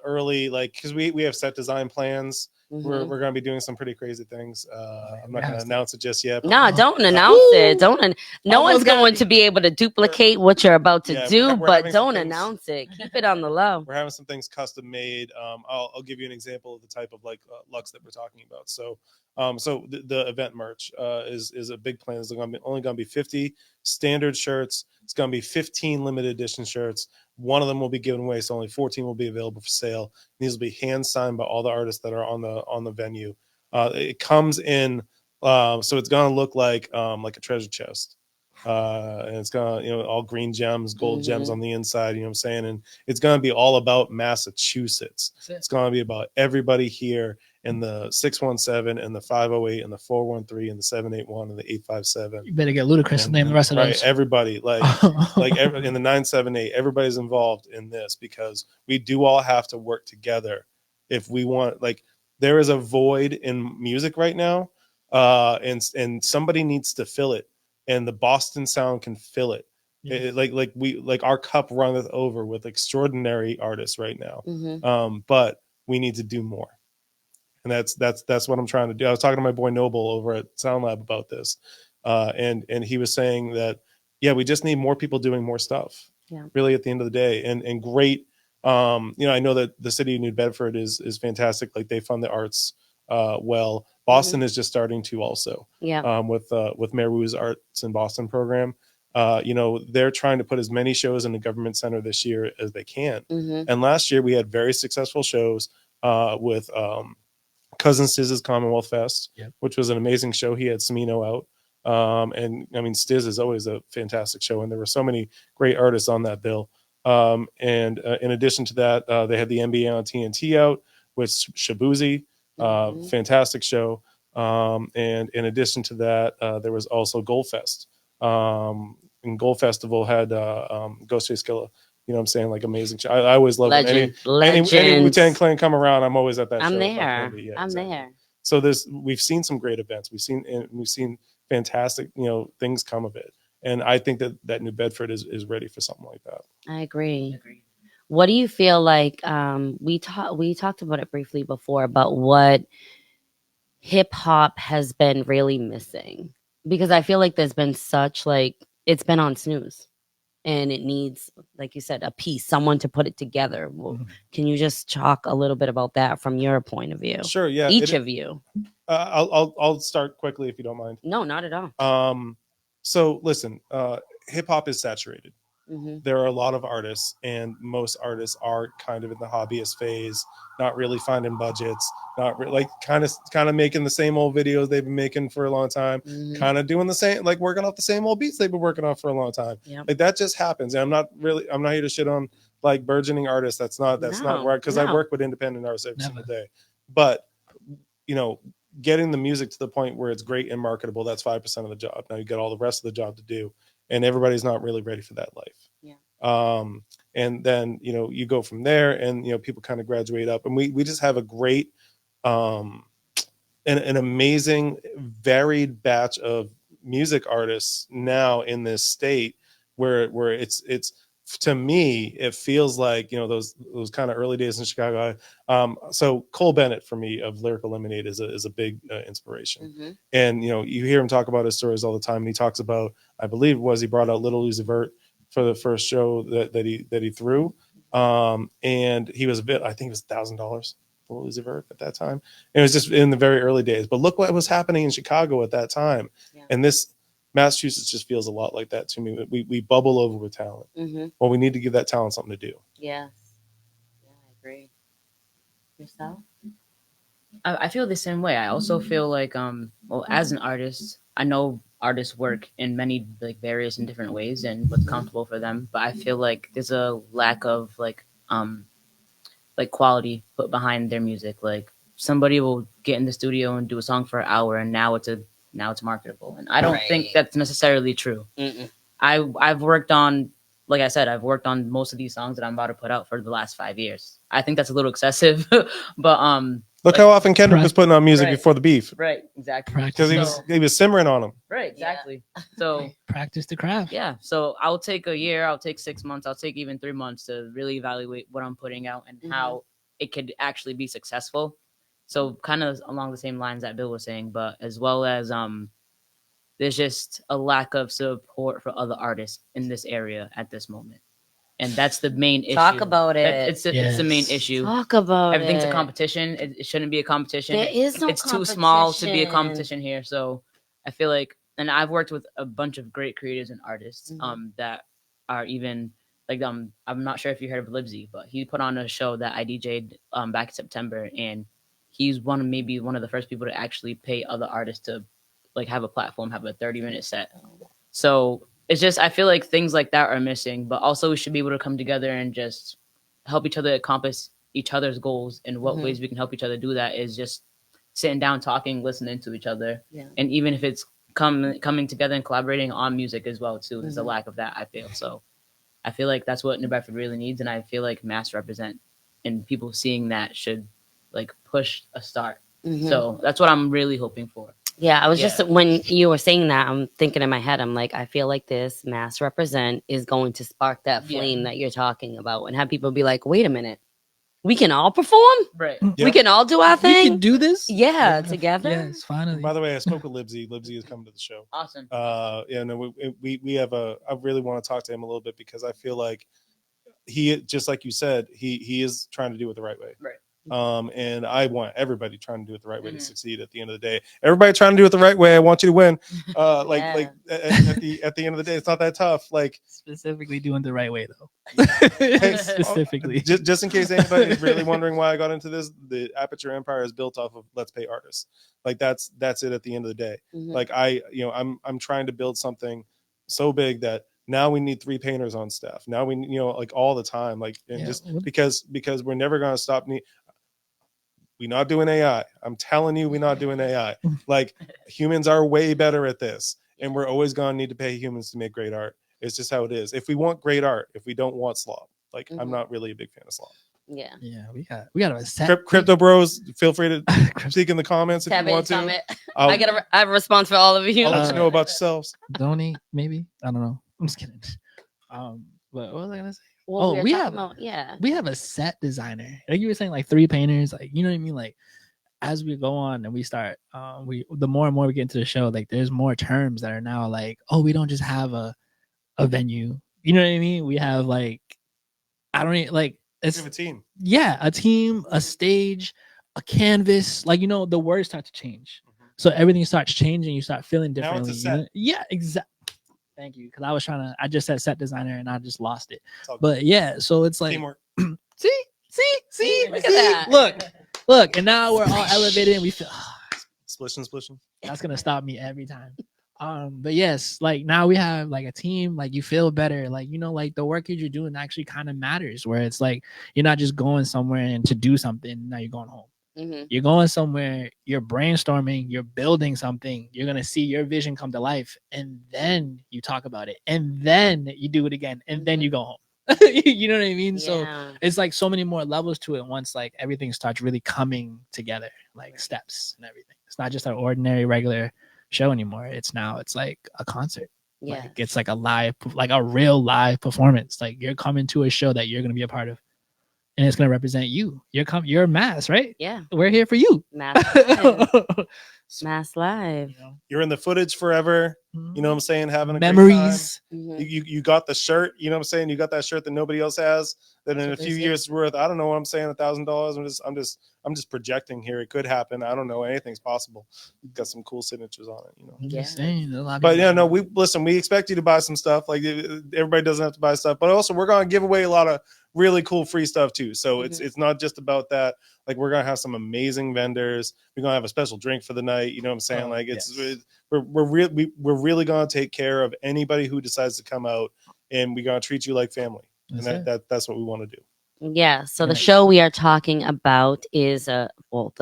Speaker 2: early, like, because we have set design plans.
Speaker 1: Mhm.
Speaker 2: We're going to be doing some pretty crazy things. I'm not going to announce it just yet. but-
Speaker 1: No, don't announce it. Don't. No one's
Speaker 3: Almost got
Speaker 1: going
Speaker 3: me.
Speaker 1: to be able to duplicate what you're about to
Speaker 2: Yeah,
Speaker 1: do,
Speaker 2: we're
Speaker 1: but
Speaker 2: having some
Speaker 1: don't
Speaker 2: things-
Speaker 1: announce it. Keep it on the low.
Speaker 2: We're having some things custom made. I'll give you an example of the type of like lux that we're talking about. So the event merch is a big plan. It's only going to be 50 standard shirts. It's going to be 15 limited edition shirts. One of them will be given away, so only 14 will be available for sale. These will be hand signed by all the artists that are on the venue. It comes in, so it's going to look like a treasure chest. And it's gonna, all green gems, gold gems
Speaker 1: Mhm.
Speaker 2: on the inside, you know what I'm saying? And it's gonna be all about Massachusetts.
Speaker 3: That's it.
Speaker 2: It's gonna be about everybody here in the 617 and the 508 and the 413 and the 781 and the 857.
Speaker 3: You better get Ludacris to
Speaker 2: And-
Speaker 3: name the rest of
Speaker 2: right,
Speaker 3: those.
Speaker 2: everybody, like in the 978, everybody's involved in this, because we do all have to work together if we want. Like, there is a void in music right now, and somebody needs to fill it, and the Boston sound can fill it.
Speaker 3: Yeah.
Speaker 2: like our cup runneth over with extraordinary artists right now.
Speaker 1: Mhm.
Speaker 2: But we need to do more. And that's what I'm trying to do. I was talking to my boy Noble over at Sound Lab about this, and he was saying that yeah, we just need more people doing more stuff.
Speaker 1: Yeah.
Speaker 2: Really, at the end of the day, and great. I know that the city of New Bedford is fantastic. Like they fund the arts well. Boston is just starting to also
Speaker 1: Yeah.
Speaker 2: with Mayor Wu's Arts in Boston program. They're trying to put as many shows in the government center this year as they can.
Speaker 1: Mhm.
Speaker 2: And last year we had very successful shows with Cousin Stiz's Commonwealth Fest,
Speaker 3: Yep.
Speaker 2: which was an amazing show. He had Smino out. And I mean, Stiz is always a fantastic show. And there were so many great artists on that bill. And in addition to that, they had the NBA on TNT out with Shabuzi,
Speaker 1: Mhm.
Speaker 2: fantastic show. And in addition to that, there was also Gold Fest. And Gold Festival had Ghostface Killah. You know what I'm saying? Like amazing show. I always love it. Any
Speaker 1: Legend.
Speaker 2: Wu-Tang Clan come around, I'm always at that show.
Speaker 1: I'm
Speaker 2: if I can
Speaker 1: there.
Speaker 2: be. Yeah,
Speaker 1: I'm
Speaker 2: exactly.
Speaker 1: there.
Speaker 2: So we've seen some great events. We've seen fantastic, things come of it. And I think that New Bedford is ready for something like that.
Speaker 1: I agree.
Speaker 4: Agreed.
Speaker 1: What do you feel like? We talked about it briefly before about what hip hop has been really missing, because I feel like there's been such it's been on snooze, and it needs, like you said, a piece, someone to put it together. Well,
Speaker 3: Mhm.
Speaker 1: can you just talk a little bit about that from your point of view?
Speaker 2: Sure, yeah.
Speaker 1: Each of you.
Speaker 2: I'll start quickly if you don't mind.
Speaker 1: No, not at all.
Speaker 2: So listen, hip hop is saturated.
Speaker 1: Hmm.
Speaker 2: There are a lot of artists, and most artists are kind of in the hobbyist phase, not really finding budgets, not like kind of making the same old videos they've been making for a long time,
Speaker 1: Hmm.
Speaker 2: kind of doing the same, like working off the same old beats they've been working off for a long time.
Speaker 1: Yep.
Speaker 2: Like that just happens. And I'm not here to shit on like burgeoning artists. That's not where, because I
Speaker 1: No.
Speaker 2: work with independent artists every single
Speaker 3: Never.
Speaker 2: day. But getting the music to the point where it's great and marketable, that's 5% of the job. Now you got all the rest of the job to do, and everybody's not really ready for that life.
Speaker 1: Yeah.
Speaker 2: And then you go from there, and people kind of graduate up, and we just have a great an amazing varied batch of music artists now in this state where it's to me it feels like those kind of early days in Chicago. So Cole Bennett for me of Lyrical Lemonade is a big inspiration.
Speaker 1: Hmm.
Speaker 2: And you hear him talk about his stories all the time, and he talks about, I believe he brought out Little Uzi Vert for the first show that he threw, and he was I think it was $1,000 for Uzi Vert at that time. It was just in the very early days, but look what was happening in Chicago at that time.
Speaker 1: Yeah.
Speaker 2: And this Massachusetts just feels a lot like that to me. We bubble over with talent.
Speaker 1: Hmm.
Speaker 2: Well, we need to give that talent something to do.
Speaker 1: Yes. Yeah, I agree. Yourself?
Speaker 4: I feel the same way. I also feel like as an artist, I know artists work in many like various and different ways and what's comfortable for them, but I feel like there's a lack of like quality put behind their music. Like somebody will get in the studio and do a song for an hour, and now it's marketable, and I don't think
Speaker 1: Right.
Speaker 4: that's necessarily true.
Speaker 1: Mm-mm.
Speaker 4: I've worked on, like I said, I've worked on most of these songs that I'm about to put out for the last 5 years. I think that's a little excessive, but
Speaker 2: Look
Speaker 4: like-
Speaker 2: how often Kendrick was putting on music
Speaker 4: Right.
Speaker 2: before the beef,
Speaker 4: right, exactly,
Speaker 2: because
Speaker 3: Practice.
Speaker 2: he was simmering on them.
Speaker 4: right, exactly. So
Speaker 3: Practice the craft.
Speaker 4: yeah, so I'll take a year, I'll take 6 months, I'll take even 3 months to really evaluate what I'm putting out and how it could actually be successful. So kind of along the same lines that Bill was saying, but as well as there's just a lack of support for other artists in this area at this moment, and that's the main issue.
Speaker 1: Talk about it.
Speaker 4: It's the main
Speaker 3: Yes.
Speaker 4: issue.
Speaker 1: Talk about
Speaker 4: Everything's
Speaker 1: it.
Speaker 4: a competition. It shouldn't be a competition.
Speaker 1: There is no
Speaker 4: It's too small to be a competition here. So I feel like, and I've worked with a bunch of great creators and artists
Speaker 1: Mhm.
Speaker 4: that are even like I'm not sure if you heard of Libsy, but he put on a show that I DJ'd back in September, and he's maybe one of the first people to actually pay other artists to like have a platform, have a 30-minute set. So it's just, I feel like things like that are missing, but also we should be able to come together and just help each other accomplish each other's goals. And what
Speaker 1: Mhm.
Speaker 4: ways we can help each other do that is just sitting down, talking, listening to each other.
Speaker 1: Yeah.
Speaker 4: And even if it's coming together and collaborating on music as well too, there's a
Speaker 1: Mhm.
Speaker 4: lack of that, I feel. So I feel like that's what New Bedford really needs. And I feel like Mass represent and people seeing that should like push a start.
Speaker 1: Mhm.
Speaker 4: So that's what I'm really hoping for.
Speaker 1: Yeah, I was
Speaker 4: Yeah.
Speaker 1: just when you were saying that, I'm thinking in my head, I'm like, I feel like this mass represent is going to spark that
Speaker 4: Yeah.
Speaker 1: flame that you're talking about and have people be like, wait a minute, we can all perform?
Speaker 4: Right.
Speaker 2: Yeah.
Speaker 1: We can all do our
Speaker 3: We
Speaker 1: thing?
Speaker 3: can do this.
Speaker 1: Yeah, together?
Speaker 3: Yes, finally.
Speaker 2: By the way, I spoke with Libsy. Libsy is coming to the show.
Speaker 4: Awesome.
Speaker 2: Yeah, no, we have a. I really want to talk to him a little bit because I feel like he, just like you said, he is trying to do it the right way.
Speaker 4: Right.
Speaker 2: And I want everybody trying to do it the right way to
Speaker 4: Mhm.
Speaker 2: succeed. At the end of the day, everybody trying to do it the right way. I want you to win. Like
Speaker 1: Yeah.
Speaker 2: at the end of the day, it's not that tough. Like
Speaker 3: Specifically doing the right way though.
Speaker 2: Hey,
Speaker 3: Specifically.
Speaker 2: just in case anybody is really wondering why I got into this, the Aperture Empire is built off of Let's Pay artists. Like that's it at the end of the day.
Speaker 1: Mhm.
Speaker 2: Like I'm trying to build something so big that now we need 3 painters on staff. Now we, like all the time, like, and
Speaker 3: Yeah,
Speaker 2: just
Speaker 3: what-
Speaker 2: because we're never going to stop. We're not doing AI. I'm telling you, we're not doing AI. Like humans are way better at this, and we're always going to need to pay humans to make great art. It's just how it is. If we want great art, if we don't want slop, like I'm
Speaker 1: Mhm.
Speaker 2: not really a big fan of slop.
Speaker 1: Yeah.
Speaker 3: Yeah, we got a set.
Speaker 2: Crypto bros, feel free to speak in the comments if
Speaker 1: Tab
Speaker 2: you
Speaker 1: in,
Speaker 2: want to.
Speaker 1: comment.
Speaker 2: I'll,
Speaker 1: I have a response for all of you.
Speaker 2: I'll let you know
Speaker 3: Uh,
Speaker 2: about yourselves.
Speaker 3: Donate, maybe. I don't know. I'm just kidding. But what was I gonna say?
Speaker 1: Well,
Speaker 3: oh,
Speaker 1: were
Speaker 3: we
Speaker 1: talking
Speaker 3: have-
Speaker 1: about, yeah.
Speaker 3: We have a set designer. Like you were saying, like 3 painters. Like you know what I mean. Like as we go on and we start, the more and more we get into the show, like there's more terms that are now like, oh, we don't just have a venue. You know what I mean? We have like, I don't even, like
Speaker 2: We
Speaker 3: it's
Speaker 2: have a team.
Speaker 3: yeah, a team, a stage, a canvas. Like the words start to change.
Speaker 2: Mhm.
Speaker 3: So everything starts changing. You start feeling
Speaker 2: Now it's a
Speaker 3: differently.
Speaker 2: set.
Speaker 3: Yeah, exactly. Thank you, because I just said set designer and I just lost it.
Speaker 2: It's all
Speaker 3: But yeah, so it's like
Speaker 2: teamwork.
Speaker 3: see,
Speaker 1: Look at that.
Speaker 3: look, and now we're all elevated and we feel
Speaker 2: Splishing.
Speaker 3: that's gonna stop me every time. But yes, like now we have like a team, like you feel better, like like the work that you're doing actually kind of matters. Where it's like you're not just going somewhere and to do something, now you're going home.
Speaker 1: Mhm.
Speaker 3: You're going somewhere, you're brainstorming, you're building something, you're going to see your vision come to life, and then you talk about it, and then you do it again, and then you go home. You know what I mean? So
Speaker 1: Yeah.
Speaker 3: it's like so many more levels to it once like everything starts really coming together, like steps and everything. It's not just an ordinary regular show anymore. It's like a concert.
Speaker 1: Yeah.
Speaker 3: Like it's like a real live performance. Like you're coming to a show that you're going to be a part of, and it's going to represent you. You're Mass, right?
Speaker 1: Yeah.
Speaker 3: We're here for you.
Speaker 1: Mass Live. Mass Live.
Speaker 2: You're in the footage forever. You know what I'm saying? Having a
Speaker 3: Memories.
Speaker 1: Mhm.
Speaker 2: Great time. You got the shirt. You know what I'm saying? You got that shirt that nobody else has. That in
Speaker 3: That's
Speaker 2: a
Speaker 3: what
Speaker 2: few
Speaker 3: they say.
Speaker 2: years worth, I don't know what I'm saying, $1,000. I'm just projecting here. It could happen. I don't know. Anything's possible. Got some cool signatures on it.
Speaker 3: I'm
Speaker 1: Yeah.
Speaker 3: just saying, a lot of
Speaker 2: But
Speaker 3: people-
Speaker 2: yeah, no, we expect you to buy some stuff. Like everybody doesn't have to buy stuff, but also we're gonna give away a lot of really cool free stuff too. So it's not just about that. Like we're gonna have some amazing vendors. We're gonna have a special drink for the night. You know what I'm saying?
Speaker 3: Oh,
Speaker 2: Like
Speaker 3: yes.
Speaker 2: we're really gonna take care of anybody who decides to come out, and we're gonna treat you like family.
Speaker 3: That's
Speaker 2: And
Speaker 3: it.
Speaker 2: that's what we want to do.
Speaker 1: Yeah. So the
Speaker 3: Right.
Speaker 1: show we are talking about is the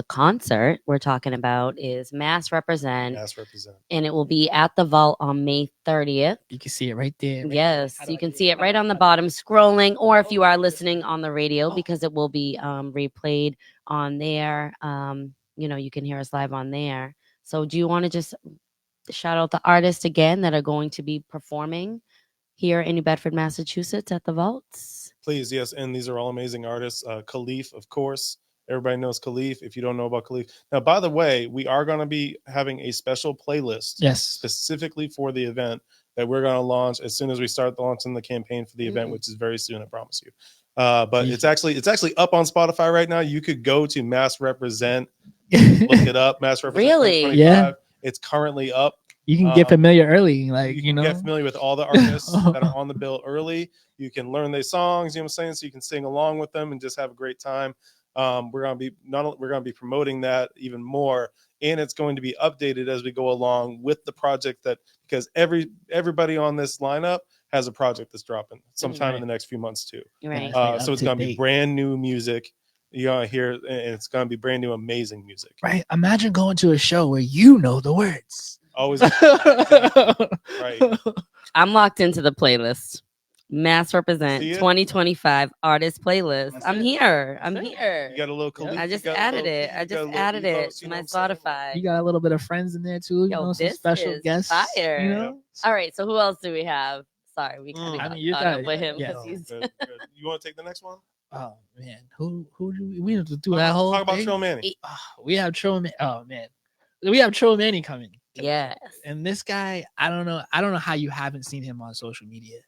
Speaker 1: concert we're talking about is Mass Represent,
Speaker 2: Mass represent.
Speaker 1: and it will be at the Vault on May 30th.
Speaker 3: You can see it right there.
Speaker 1: Yes,
Speaker 3: How do
Speaker 1: you
Speaker 3: I
Speaker 1: can
Speaker 3: do
Speaker 1: see
Speaker 3: it?
Speaker 1: it right on the bottom scrolling, or if you are listening on the radio, because it will be replayed on there. You can hear us live on there. So do you want to just shout out the artists again that are going to be performing here in New Bedford, Massachusetts at the Vaults?
Speaker 2: Please, yes. And these are all amazing artists. Khalif, of course. Everybody knows Khalif. If you don't know about Khalif. Now, by the way, we are going to be having a special playlist
Speaker 3: Yes.
Speaker 2: specifically for the event that we're going to launch as soon as we start launching the campaign for the event,
Speaker 1: Mhm.
Speaker 2: which is very soon, I promise you. But
Speaker 3: Thank
Speaker 2: it's actually up on Spotify right now. You could go to Mass Represent, look it up. Mass Represent.
Speaker 1: Really?
Speaker 2: 2025.
Speaker 3: Yeah.
Speaker 2: It's currently up.
Speaker 3: You can get familiar early, like
Speaker 2: You
Speaker 3: you
Speaker 2: can
Speaker 3: know.
Speaker 2: get familiar with all the artists that are on the bill early. You can learn their songs, you know what I'm saying? So you can sing along with them and just have a great time. We're gonna be promoting that even more, and it's going to be updated as we go along with the project because everybody on this lineup has a project that's dropping sometime in the next few months too.
Speaker 1: Right.
Speaker 3: Right.
Speaker 2: So it's
Speaker 3: Up to
Speaker 2: gonna be
Speaker 3: date.
Speaker 2: brand new music. You're gonna hear, and it's gonna be brand new, amazing music.
Speaker 3: Right. Imagine going to a show where you know the words.
Speaker 2: Always
Speaker 3: Right.
Speaker 2: right.
Speaker 1: I'm locked into the playlist. Mass represent
Speaker 2: See it?
Speaker 1: 2025 artist playlist.
Speaker 2: That's
Speaker 1: I'm
Speaker 2: it.
Speaker 1: here. I'm
Speaker 3: That's it.
Speaker 1: here.
Speaker 2: You got a little Khalid.
Speaker 1: I
Speaker 2: you
Speaker 1: just
Speaker 2: got a
Speaker 1: added
Speaker 2: little-
Speaker 1: it. I
Speaker 2: you got a
Speaker 1: just
Speaker 2: little
Speaker 1: added it
Speaker 2: Elos,
Speaker 1: to
Speaker 2: you know
Speaker 1: my
Speaker 2: what I'm saying?
Speaker 1: Spotify.
Speaker 3: You got a little bit of friends in there too.
Speaker 1: Yo,
Speaker 3: you know, some
Speaker 1: this
Speaker 3: special
Speaker 1: is
Speaker 3: guests.
Speaker 1: fire.
Speaker 3: You know,
Speaker 1: All right, so who else do we have? Sorry, we kind of
Speaker 2: I
Speaker 1: got
Speaker 3: mean, you
Speaker 1: caught
Speaker 3: got-
Speaker 1: up with him
Speaker 3: yeah.
Speaker 1: because
Speaker 2: No,
Speaker 1: he's
Speaker 2: good, good. You want to take the next one?
Speaker 3: oh man, who do we have to do that whole
Speaker 2: Talk about
Speaker 3: thing?
Speaker 2: Trill Manny.
Speaker 3: We have Trill Man. Oh man, we have Trill Manny coming.
Speaker 1: yes.
Speaker 3: And this guy, I don't know how you haven't seen him on social media.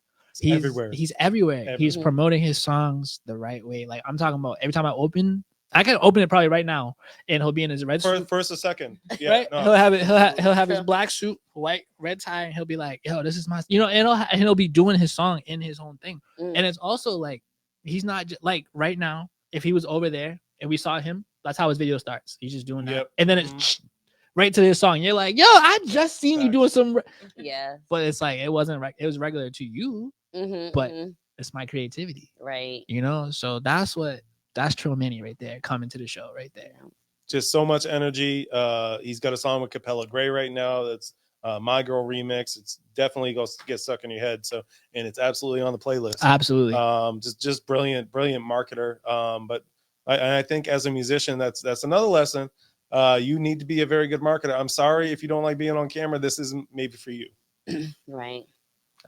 Speaker 2: He's everywhere.
Speaker 3: He's everywhere. He's
Speaker 1: Everywhere.
Speaker 3: promoting his songs the right way. Like I'm talking about every time I can open it probably right now, and he'll be in his red suit.
Speaker 2: First or second. Yeah,
Speaker 3: Right?
Speaker 2: no.
Speaker 3: He'll have it. He'll have his
Speaker 1: True.
Speaker 3: black suit, white red tie, and he'll be like, "Yo, this is my," and he'll be doing his song in his own thing.
Speaker 1: Mm.
Speaker 3: And it's also like he's not just like right now. If he was over there and we saw him, that's how his video starts. He's just doing that,
Speaker 2: Yep.
Speaker 3: and then it's right to his song. You're like, "Yo, I just seen you
Speaker 2: Facts.
Speaker 3: doing some,"
Speaker 1: Yeah.
Speaker 3: but it's like it wasn't. It was regular to you.
Speaker 1: Mm-hmm,
Speaker 3: But- It's my creativity,
Speaker 1: right.
Speaker 3: you know. So that's Trill Manny right there coming to the show right there.
Speaker 2: Just so much energy. He's got a song with Capella Gray right now. That's My Girl remix. It's definitely going to get stuck in your head. So, and it's absolutely on the playlist.
Speaker 3: Absolutely.
Speaker 2: Just brilliant marketer. But I think as a musician, that's another lesson. You need to be a very good marketer. I'm sorry if you don't like being on camera. This isn't maybe for you.
Speaker 1: Right.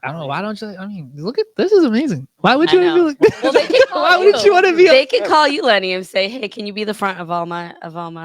Speaker 3: I don't know. Why don't you? I mean, look at this is amazing. Why would
Speaker 1: I
Speaker 3: you want
Speaker 1: know.
Speaker 3: to be like?
Speaker 1: Well, they can call
Speaker 3: Why would you want to be?
Speaker 1: They can call you, Lenny, and say, "Hey, can you be the front of all my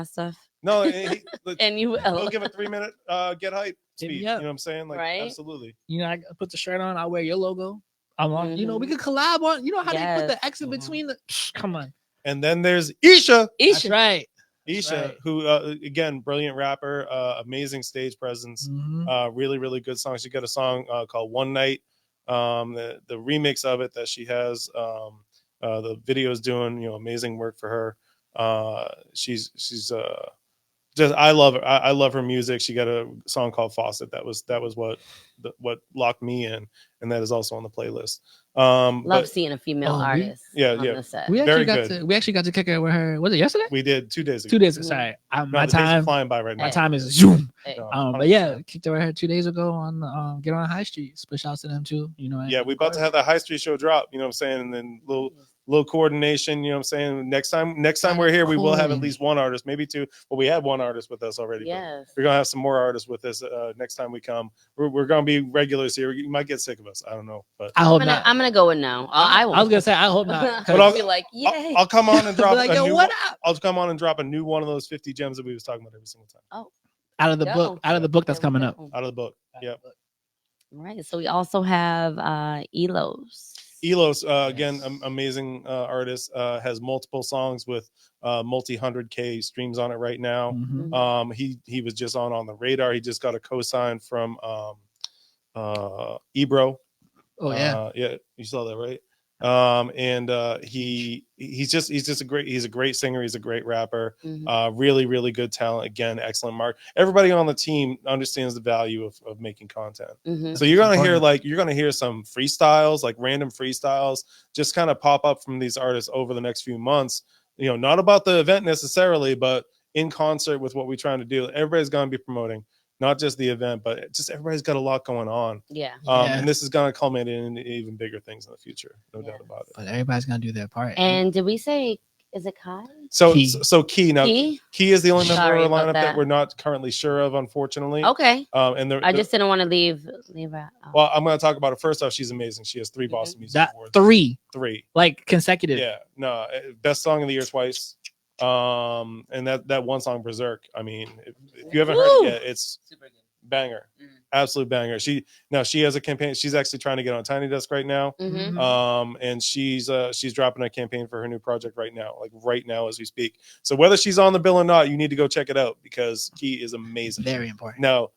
Speaker 1: stuff?"
Speaker 2: No,
Speaker 1: And you
Speaker 2: he'll
Speaker 1: will.
Speaker 2: give a 3-minute get hype
Speaker 3: Hit
Speaker 2: speech.
Speaker 3: me
Speaker 2: You
Speaker 3: up.
Speaker 2: know what I'm saying? Like,
Speaker 1: Right?
Speaker 2: absolutely.
Speaker 3: You know, I put the shirt on. I wear your logo. I'm on. You know, we
Speaker 1: Mhm.
Speaker 3: could collab on. You know how they put
Speaker 1: Yes.
Speaker 3: the X in between the. Come on.
Speaker 2: And then there's Isha.
Speaker 3: That's
Speaker 1: Isha.
Speaker 3: right.
Speaker 2: Isha,
Speaker 3: right.
Speaker 2: who again, brilliant rapper, amazing stage presence,
Speaker 3: Mhm.
Speaker 2: really good song. She got a song called One Night. The remix of it that she has, the video's doing, amazing work for her. She's just I love her. I love her music. She got a song called Faucet. That was what locked me in, and that is also on the playlist.
Speaker 1: Love
Speaker 2: But
Speaker 1: seeing a female
Speaker 3: Oh, we-
Speaker 1: artist.
Speaker 2: Yeah,
Speaker 1: on
Speaker 2: yeah.
Speaker 1: the set.
Speaker 3: We
Speaker 2: Very
Speaker 3: actually got to kick it with her. Was it yesterday?
Speaker 2: we did 2 days ago.
Speaker 3: 2 days.
Speaker 1: Mhm.
Speaker 3: Sorry,
Speaker 2: No,
Speaker 3: my
Speaker 2: the days are
Speaker 3: time.
Speaker 2: flying by right now.
Speaker 3: My time is zoom.
Speaker 1: Hey,
Speaker 2: No.
Speaker 3: But yeah,
Speaker 2: 100%.
Speaker 3: kicked it with her 2 days ago on Get On High Street. Splish out to them too. You know.
Speaker 2: Yeah, we about to have that High Street show drop, you know what I'm saying? And then little coordination, you know what I'm saying? Next time we're here, we will have at least one artist, maybe two. Well, we had one artist with us already. but
Speaker 1: yes.
Speaker 2: We're gonna have some more artists with us next time we come. We're gonna be regulars here. You might get sick of us. I don't know, but
Speaker 3: I hope not.
Speaker 1: I'm gonna go in now. I
Speaker 3: I was gonna say I hope not.
Speaker 2: But I'll-
Speaker 1: be like, yay.
Speaker 2: I'll come on and drop
Speaker 3: like,
Speaker 2: a
Speaker 3: yo,
Speaker 2: new
Speaker 3: what
Speaker 2: one.
Speaker 3: up?
Speaker 2: I'll come on and drop a new one of those 50 gems that we was talking about every single time
Speaker 3: Out of the
Speaker 1: Go.
Speaker 3: book. Out of the book that's
Speaker 1: There we
Speaker 3: coming up.
Speaker 1: go.
Speaker 2: out of the book. Yep.
Speaker 1: All right. So we also have Elos.
Speaker 2: Elos, again,
Speaker 3: Yes.
Speaker 2: amazing artist, has multiple songs with multi 100K streams on it right now.
Speaker 3: Mhm.
Speaker 2: He was just on the radar. He just got a cosign from Ebro.
Speaker 3: Oh yeah.
Speaker 2: Yeah, you saw that, right? And he's just a great singer. He's a great rapper.
Speaker 1: Mhm.
Speaker 2: Really good talent. Again, excellent mark. Everybody on the team understands the value of making content.
Speaker 1: Mhm.
Speaker 2: So you're gonna hear
Speaker 3: Important.
Speaker 2: some freestyles, like random freestyles, just kind of pop up from these artists over the next few months. Not about the event necessarily, but in concert with what we're trying to do. Everybody's gonna be promoting, not just the event, but just everybody's got a lot going on.
Speaker 1: Yeah.
Speaker 3: Yeah.
Speaker 2: And this is gonna culminate in even bigger things in the future, no doubt about it.
Speaker 3: But everybody's gonna do their part.
Speaker 1: And did we say is it Kai?
Speaker 2: So
Speaker 3: Key.
Speaker 2: Key now.
Speaker 1: Key?
Speaker 2: Key is the only member
Speaker 1: Sorry
Speaker 2: of the
Speaker 1: about
Speaker 2: lineup that
Speaker 1: that.
Speaker 2: we're not currently sure of, unfortunately.
Speaker 1: Okay.
Speaker 2: And
Speaker 1: I just didn't want to leave out.
Speaker 2: well, I'm going to talk about it. First off, she's amazing. She has 3 Boston Music
Speaker 3: that
Speaker 2: Awards.
Speaker 3: 3
Speaker 2: 3.
Speaker 3: like consecutive.
Speaker 2: Yeah. No, best song of the year twice. And that one song, Berserk. I mean, if you haven't heard it yet, it's
Speaker 4: Super good.
Speaker 2: banger.
Speaker 4: Mhm.
Speaker 2: Absolute banger. She has a campaign. She's actually trying to get on Tiny Desk right now.
Speaker 1: Mm-hmm.
Speaker 2: And she's dropping a campaign for her new project right now as we speak. So whether she's on the bill or not, you need to go check it out because Key is amazing.
Speaker 3: Very important.
Speaker 2: Now,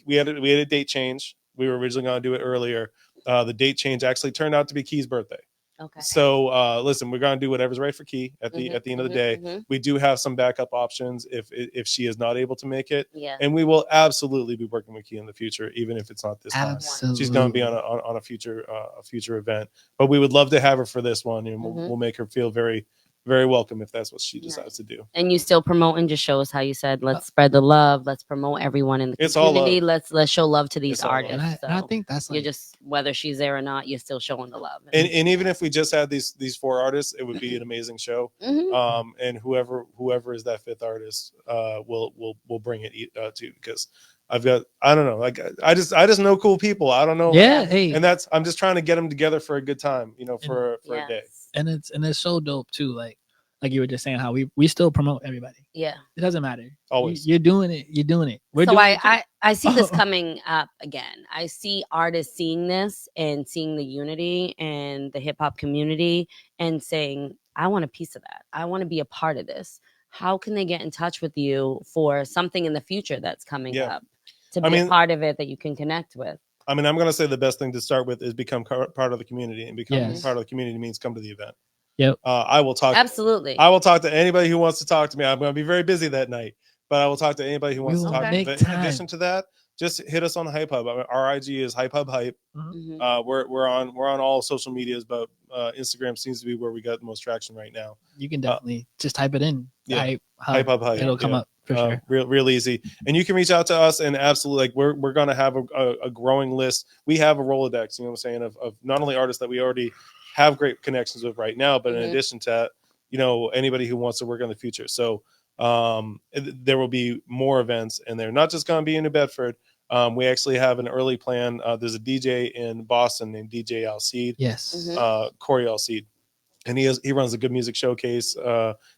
Speaker 2: we had a date change. We were originally going to do it earlier. The date change actually turned out to be Key's birthday.
Speaker 1: Okay.
Speaker 2: So listen, we're going to do whatever's right for Key at the end of the day.
Speaker 1: Mhm.
Speaker 2: We do have some backup options if she is not able to make it,
Speaker 1: Yeah.
Speaker 2: and we will absolutely be working with Key in the future, even if it's not this time.
Speaker 3: Absolutely.
Speaker 2: She's going to be on a future event, but we would love to have her for this one, and
Speaker 1: Mhm.
Speaker 2: we'll make her feel very, very welcome if that's what she
Speaker 1: Nice.
Speaker 2: decides to do.
Speaker 1: And you still promoting, just show us how you said, let's spread the love, let's promote everyone in the
Speaker 2: It's all
Speaker 1: community,
Speaker 2: love.
Speaker 1: let's show love to these
Speaker 2: It's all love.
Speaker 1: artists.
Speaker 3: And I
Speaker 1: So
Speaker 3: think that's
Speaker 1: you're
Speaker 3: like
Speaker 1: just, whether she's there or not, you're still showing the love.
Speaker 2: And even if we just had these 4 artists, it would be an amazing show.
Speaker 1: Mhm.
Speaker 2: And whoever is that 5th artist, will bring it to, because I don't know, like I just know cool people. I don't know.
Speaker 3: yeah, hey,
Speaker 2: And I'm just trying to get them together for a good time, for a day.
Speaker 1: Yes.
Speaker 3: and it's so dope too. Like you were just saying, how we still promote everybody.
Speaker 1: Yeah.
Speaker 3: It doesn't matter.
Speaker 2: Always.
Speaker 3: You're doing it. You're doing it. We're
Speaker 1: So
Speaker 3: doing it too.
Speaker 1: I see this coming up again. I see artists seeing this and seeing the unity and the hip hop community and saying, I want a piece of that. I want to be a part of this. How can they get in touch with you for something in the future that's coming
Speaker 2: Yeah.
Speaker 1: up to be
Speaker 2: I mean-
Speaker 1: a part of it that you can connect with?
Speaker 2: I mean, I'm going to say the best thing to start with is become part of the community, and become
Speaker 3: Yes.
Speaker 2: part of the community means come to the event.
Speaker 3: Yep.
Speaker 2: I will talk.
Speaker 1: Absolutely.
Speaker 2: I will talk to anybody who wants to talk to me. I'm going to be very busy that night, but I will talk to anybody who wants
Speaker 3: We
Speaker 2: to
Speaker 3: will
Speaker 2: talk.
Speaker 3: make
Speaker 2: But
Speaker 3: time.
Speaker 2: in addition to that, just hit us on the Hype Hub. Our IG is Hype Hub Hype.
Speaker 1: Mhm.
Speaker 2: We're on all social medias, but Instagram seems to be where we got the most traction right now.
Speaker 3: You can definitely just type it in.
Speaker 2: yeah.
Speaker 3: Hype
Speaker 2: Hype Hub Hype.
Speaker 3: It'll come
Speaker 2: yeah.
Speaker 3: up for sure.
Speaker 2: Real easy. And you can reach out to us, and absolutely, like we're going to have a growing list. We have a Rolodex, you know what I'm saying, of not only artists that we already have great connections with right now, but in
Speaker 1: Mhm.
Speaker 2: addition to that, anybody who wants to work in the future. So there will be more events, and they're not just going to be in New Bedford. We actually have an early plan. There's a DJ in Boston named DJ Alcide,
Speaker 3: Yes.
Speaker 1: Mhm.
Speaker 2: Corey Alcide, and he runs a good music showcase.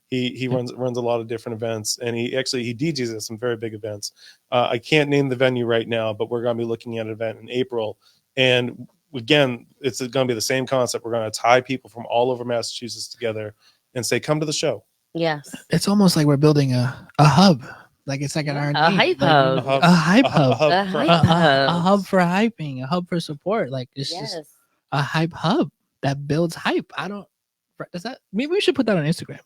Speaker 2: He runs a lot of different events, and he DJs at some very big events. I can't name the venue right now, but we're going to be looking at an event in April. And again, it's going to be the same concept. We're going to tie people from all over Massachusetts together and say, come to the show.
Speaker 1: Yes.
Speaker 3: It's almost like we're building a hub. Like it's like an
Speaker 1: Yeah,
Speaker 3: R&D.
Speaker 1: a hype
Speaker 3: like,
Speaker 1: hub.
Speaker 3: A hype hub.
Speaker 1: A
Speaker 2: for-
Speaker 1: hype
Speaker 3: A
Speaker 1: hub.
Speaker 3: hub for hyping, a hub for support. Like it's just
Speaker 1: Yes.
Speaker 3: a hype hub that builds hype. Does that maybe we should put that on Instagram?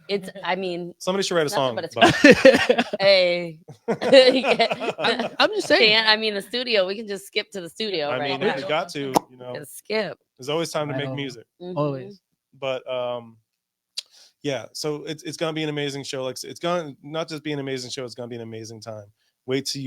Speaker 1: It's, I mean,
Speaker 2: Somebody should write a song.
Speaker 1: Nothing but
Speaker 2: about it.
Speaker 1: hey.
Speaker 3: I'm just saying.
Speaker 1: I mean, the studio, we can just skip to the studio
Speaker 2: I
Speaker 1: right
Speaker 2: mean,
Speaker 1: now.
Speaker 2: if you got to,
Speaker 1: Just skip.
Speaker 2: there's always time to
Speaker 3: Right
Speaker 2: make
Speaker 3: on.
Speaker 2: music.
Speaker 1: Mhm.
Speaker 3: Always.
Speaker 2: But yeah, so it's gonna be an amazing show. Like it's gonna not just be an amazing show, it's gonna be an amazing time. Wait till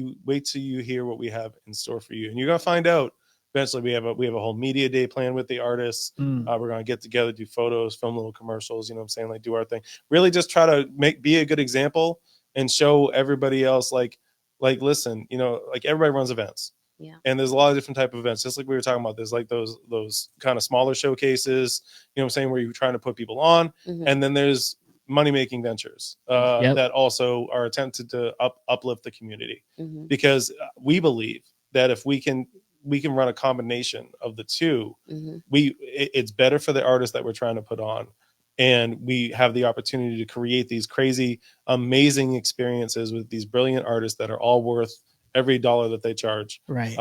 Speaker 2: you hear what we have in store for you, and you're gonna find out eventually. We have a whole media day planned with the artists.
Speaker 3: Mm.
Speaker 2: We're gonna get together, do photos, film little commercials, you know what I'm saying, like do our thing, really just try to be a good example and show everybody else like listen, like everybody runs events.
Speaker 1: Yeah.
Speaker 2: And there's a lot of different type of events, just like we were talking about. There's like those kind of smaller showcases, you know what I'm saying, where you're trying to put people on.
Speaker 1: Mhm.
Speaker 2: And then there's money making ventures
Speaker 3: Yep.
Speaker 2: that also are attempted to uplift the community,
Speaker 1: Mhm.
Speaker 2: because we believe that if we can run a combination of the two,
Speaker 1: Mhm.
Speaker 2: it's better for the artists that we're trying to put on, and we have the opportunity to create these crazy amazing experiences with these brilliant artists that are all worth every dollar that they charge,
Speaker 3: Right.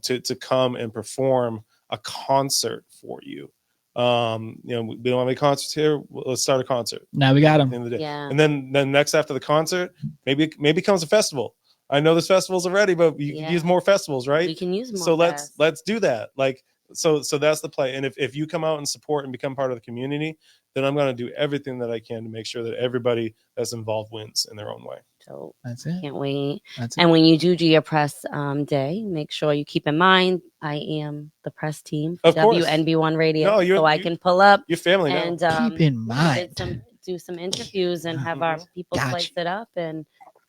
Speaker 2: to come and perform a concert for you. We don't have any concerts here. Well, let's start a concert
Speaker 3: Now we got
Speaker 2: at the
Speaker 3: him.
Speaker 2: end of the day.
Speaker 1: Yeah.
Speaker 2: And then next after the concert, maybe comes a festival. I know there's festivals already, but you
Speaker 1: Yeah.
Speaker 2: can use more festivals, right?
Speaker 1: We can use more.
Speaker 2: So
Speaker 1: guests.
Speaker 2: let's do that. Like so that's the play. And if you come out and support and become part of the community, then I'm going to do everything that I can to make sure that everybody that's involved wins in their own way.
Speaker 1: So
Speaker 3: That's it.
Speaker 1: can't wait.
Speaker 3: That's it.
Speaker 1: And when you do your press day, make sure you keep in mind I am the press team for
Speaker 2: Of course.
Speaker 1: WNB1 Radio,
Speaker 2: No,
Speaker 1: so I can pull up
Speaker 2: Your family now.
Speaker 1: and
Speaker 3: Keep in mind.
Speaker 1: do some interviews and have our people
Speaker 3: Gotcha.
Speaker 1: slice it up and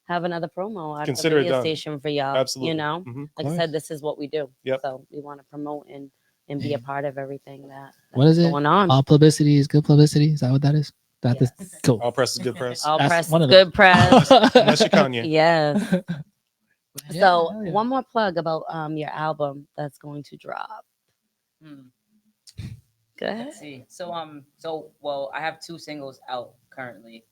Speaker 1: have another promo out
Speaker 2: Consider it
Speaker 1: of the radio
Speaker 2: done.
Speaker 1: station for y'all.
Speaker 2: Absolutely.
Speaker 1: You know,
Speaker 2: Mhm.
Speaker 1: like I
Speaker 3: course.
Speaker 1: said, this is what we do.
Speaker 2: Yep.
Speaker 1: So we want to promote and be a part of everything that's
Speaker 3: What is it?
Speaker 1: going on.
Speaker 3: All publicity is good publicity. Is that what that is? That is
Speaker 1: Yes.
Speaker 3: cool.
Speaker 2: All press is good press.
Speaker 1: All
Speaker 3: That's
Speaker 1: press,
Speaker 3: one of
Speaker 1: good press.
Speaker 2: Unless you're Kanye.
Speaker 1: Yes.
Speaker 3: Yeah,
Speaker 1: So
Speaker 3: hell yeah.
Speaker 1: one more plug about your album that's going to drop.
Speaker 4: Hmm.
Speaker 1: Go ahead.
Speaker 4: Let's see. So well, I have 2 singles out currently.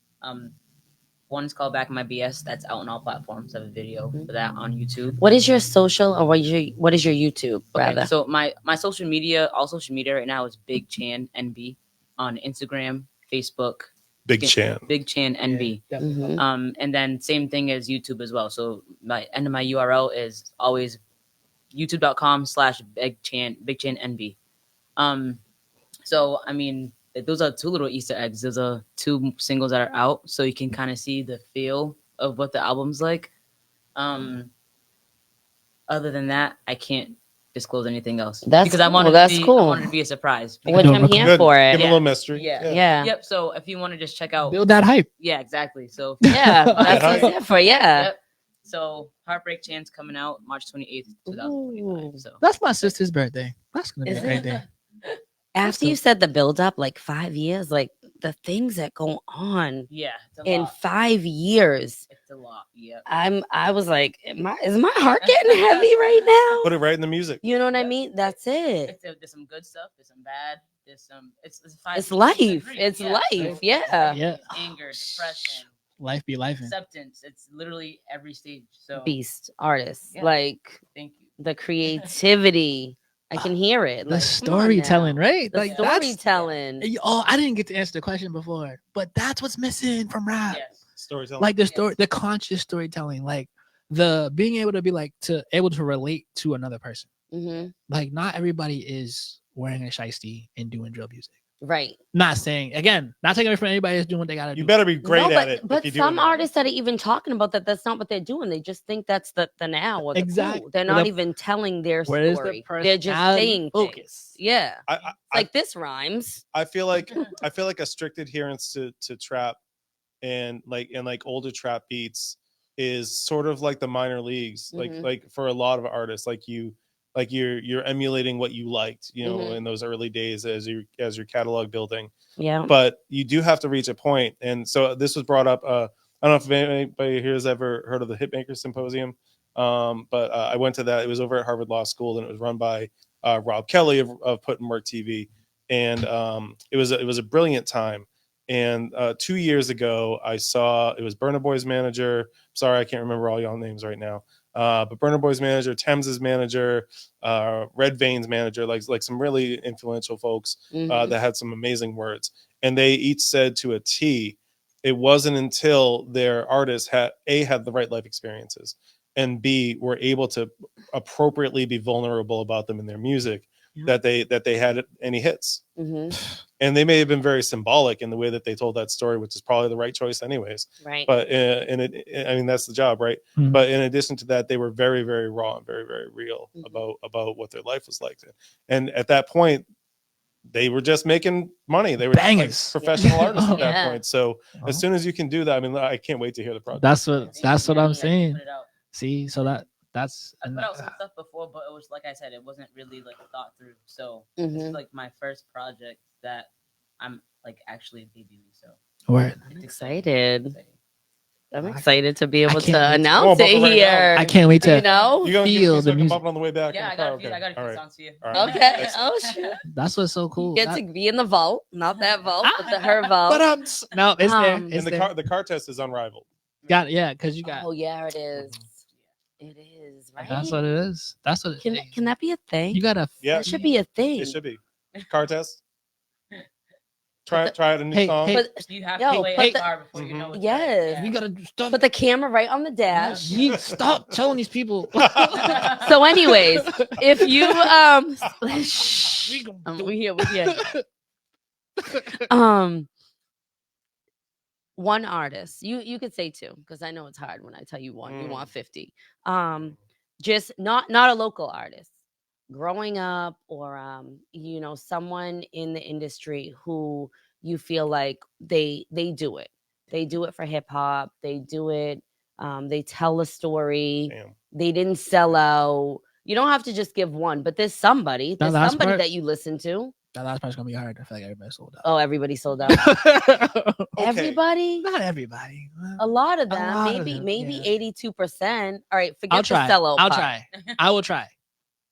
Speaker 4: One's called Back in My BS. That's out on all platforms. I have a video for that on YouTube.
Speaker 1: What is your social or what is your YouTube rather?
Speaker 4: Okay, so my social media, all social media right now is Big Chan NB on Instagram, Facebook,
Speaker 2: Big Chan.
Speaker 4: Big Chan NB.
Speaker 3: Definitely.
Speaker 1: Mhm.
Speaker 4: And then same thing as YouTube as well. So my end of my URL is always youtube.com/Big Chan NB. So I mean, those are two little Easter eggs. Those are two singles that are out, so you can kind of see the feel of what the album's like. Other than that, I can't disclose anything else
Speaker 1: That's
Speaker 4: because I
Speaker 1: cool,
Speaker 4: wanted
Speaker 1: that's
Speaker 4: to be,
Speaker 1: cool.
Speaker 4: I wanted to be a surprise.
Speaker 1: Which
Speaker 3: Dope,
Speaker 1: I'm
Speaker 3: okay.
Speaker 1: here
Speaker 2: Good.
Speaker 1: for
Speaker 2: Give
Speaker 1: it.
Speaker 2: them a little mystery.
Speaker 4: Yeah.
Speaker 1: Yeah.
Speaker 4: Yep. So if you want to just check out,
Speaker 3: Build that hype.
Speaker 4: yeah, exactly. So
Speaker 1: Yeah, that's
Speaker 2: Yeah.
Speaker 1: what it's there for. Yeah.
Speaker 4: Yep. So Heartbreak Chance coming out March 28th, 2025.
Speaker 1: Ooh.
Speaker 4: So
Speaker 3: That's my sister's birthday. That's gonna be
Speaker 1: Is
Speaker 3: a great
Speaker 1: it?
Speaker 3: day.
Speaker 1: After you said the build up, like 5 years, like the things that go on
Speaker 4: yeah, it's a
Speaker 1: in
Speaker 4: lot.
Speaker 1: 5 years.
Speaker 4: It's a lot. Yep.
Speaker 1: I was like, is my heart getting heavy right
Speaker 2: Put
Speaker 1: now?
Speaker 2: it right in the music.
Speaker 1: You know what I mean? That's it.
Speaker 4: There's some good stuff. There's some bad. There's some. It's five
Speaker 1: It's
Speaker 4: stages of
Speaker 1: life.
Speaker 4: grief,
Speaker 1: It's
Speaker 4: yeah.
Speaker 1: life.
Speaker 4: So
Speaker 1: Yeah.
Speaker 3: Yeah.
Speaker 4: it's anger, depression,
Speaker 3: Life be life.
Speaker 4: acceptance. It's literally every stage. So
Speaker 1: Beast artists.
Speaker 4: Yeah.
Speaker 1: Like
Speaker 4: thank you.
Speaker 1: the creativity. I can hear it.
Speaker 3: The
Speaker 1: Like, come on
Speaker 3: storytelling,
Speaker 1: now.
Speaker 3: right?
Speaker 1: The
Speaker 3: Like that's.
Speaker 1: storytelling.
Speaker 3: Oh, I didn't get to answer the question before, but that's what's missing from rap.
Speaker 4: Yes.
Speaker 2: Storytelling.
Speaker 3: Like the story,
Speaker 4: Yes.
Speaker 3: the conscious storytelling, like the being able to be like able to relate to another person.
Speaker 1: Hmm.
Speaker 3: Like not everybody is wearing a shiesty and doing drill music.
Speaker 1: Right.
Speaker 3: Not saying again, not taking away from anybody that's doing what they gotta
Speaker 2: you
Speaker 3: do.
Speaker 2: better be great
Speaker 1: No,
Speaker 2: at
Speaker 1: but,
Speaker 2: it. if
Speaker 1: But
Speaker 2: you're
Speaker 1: some
Speaker 2: doing it.
Speaker 1: artists that are even talking about that, that's not what they're doing. They just think that's the now or the
Speaker 3: Exact-
Speaker 1: cool. They're
Speaker 3: but
Speaker 1: not
Speaker 3: the-
Speaker 1: even telling their
Speaker 3: Where is
Speaker 1: story.
Speaker 3: the
Speaker 1: They're just
Speaker 3: personality
Speaker 1: saying
Speaker 3: focus?
Speaker 1: things. Yeah.
Speaker 2: I
Speaker 1: Like this rhymes.
Speaker 2: I feel like a strict adherence to trap and like older trap beats is sort of like the minor leagues.
Speaker 1: Mhm.
Speaker 2: Like for a lot of artists, you're emulating what you liked,
Speaker 1: Mhm.
Speaker 2: in those early days as your catalog building.
Speaker 1: Yeah.
Speaker 2: But you do have to reach a point. And so this was brought up. I don't know if anybody here has ever heard of the Hitmaker Symposium, but I went to that. It was over at Harvard Law School, and it was run by Rob Kelly of Put in Work TV, and it was a brilliant time. And 2 years ago, I saw it was Burna Boy's manager. Sorry, I can't remember all y'all names right now. But Burna Boy's manager, Thames's manager, Red Veins manager, like some really influential folks
Speaker 1: Mhm.
Speaker 2: that had some amazing words. And they each said to a T, it wasn't until their artists had the right life experiences, and B, were able to appropriately be vulnerable about them in their music,
Speaker 1: Yeah.
Speaker 2: that they had any hits.
Speaker 1: Mhm.
Speaker 2: And they may have been very symbolic in the way that they told that story, which is probably the right choice anyways.
Speaker 1: Right.
Speaker 2: But I mean, that's the job, right?
Speaker 3: Mhm.
Speaker 2: But in addition to that, they were very, very raw and very, very real
Speaker 1: Mhm.
Speaker 2: about what their life was like. And at that point, they were just making money. They were just, like,
Speaker 3: Bangers.
Speaker 2: professional artists at that
Speaker 1: Yeah.
Speaker 2: point. So
Speaker 3: Uh-huh.
Speaker 2: as soon as you can do that, I mean, I can't wait to hear the project.
Speaker 3: That's what
Speaker 4: Yeah,
Speaker 3: I'm
Speaker 4: I
Speaker 3: saying.
Speaker 4: put it out.
Speaker 3: See, so that's
Speaker 4: I
Speaker 3: and
Speaker 4: put out some stuff before, but it was like I said, it wasn't really like thought through. So this is
Speaker 1: Mhm.
Speaker 4: like my first project that I'm like actually debuting. So
Speaker 3: word.
Speaker 1: I'm excited.
Speaker 4: exciting.
Speaker 1: I'm
Speaker 3: I-
Speaker 1: excited to be able
Speaker 3: can't
Speaker 1: to
Speaker 3: wait to-
Speaker 1: announce
Speaker 2: Oh,
Speaker 1: it
Speaker 2: bump it right
Speaker 1: here.
Speaker 2: now.
Speaker 3: I can't wait to.
Speaker 1: You know?
Speaker 2: You gonna
Speaker 3: Feel the
Speaker 2: can
Speaker 3: music.
Speaker 2: bump it on the way back?
Speaker 4: Yeah,
Speaker 2: in
Speaker 4: I
Speaker 2: the
Speaker 4: got
Speaker 2: car?
Speaker 4: a few, I got a few
Speaker 2: All right.
Speaker 4: songs for you.
Speaker 2: All right.
Speaker 1: Okay.
Speaker 2: Excellent.
Speaker 1: Oh shit.
Speaker 3: That's what's so cool.
Speaker 1: Get
Speaker 3: That-
Speaker 1: to be in the vault, not that vault, but the her vault.
Speaker 3: but no, it's there.
Speaker 1: Um,
Speaker 3: It's
Speaker 2: And
Speaker 3: there.
Speaker 2: the car test is unrivaled.
Speaker 3: Got yeah, because you got.
Speaker 1: Oh yeah, it is. It is, right?
Speaker 3: That's what it is. That's what.
Speaker 1: Can that be a thing?
Speaker 3: You gotta.
Speaker 2: Yeah.
Speaker 1: That should be a thing.
Speaker 2: It should be car test. Try out a new
Speaker 3: Hey,
Speaker 2: song.
Speaker 3: hey,
Speaker 1: But
Speaker 4: You have
Speaker 1: Yo,
Speaker 4: to play
Speaker 1: put
Speaker 4: a
Speaker 1: the-
Speaker 4: car before you know what's
Speaker 1: Yes.
Speaker 3: You gotta stop.
Speaker 1: put the camera right on the dash.
Speaker 3: You stop telling these people.
Speaker 1: So, anyways, if you shh, we here. One artist, you could say two, because I know it's hard when I tell you one. You want 50. Just not a local artist. Growing up, or someone in the industry who you feel like they do it. They do it for hip hop. They do it. They tell a story.
Speaker 2: Damn.
Speaker 1: They didn't sell out. You don't have to just give one, but there's somebody.
Speaker 3: That
Speaker 1: There's
Speaker 3: last
Speaker 1: somebody
Speaker 3: part-
Speaker 1: that you listen to.
Speaker 3: That last part's gonna be hard. I feel like everybody sold out.
Speaker 1: Oh, everybody sold out.
Speaker 2: Okay.
Speaker 1: Everybody.
Speaker 3: Not everybody.
Speaker 1: A lot of
Speaker 3: A
Speaker 1: them,
Speaker 3: lot of
Speaker 1: maybe
Speaker 3: them,
Speaker 1: 82%. All right, forget
Speaker 3: I'll
Speaker 1: the
Speaker 3: try.
Speaker 1: sellout
Speaker 3: I'll
Speaker 1: part.
Speaker 3: try. I will try.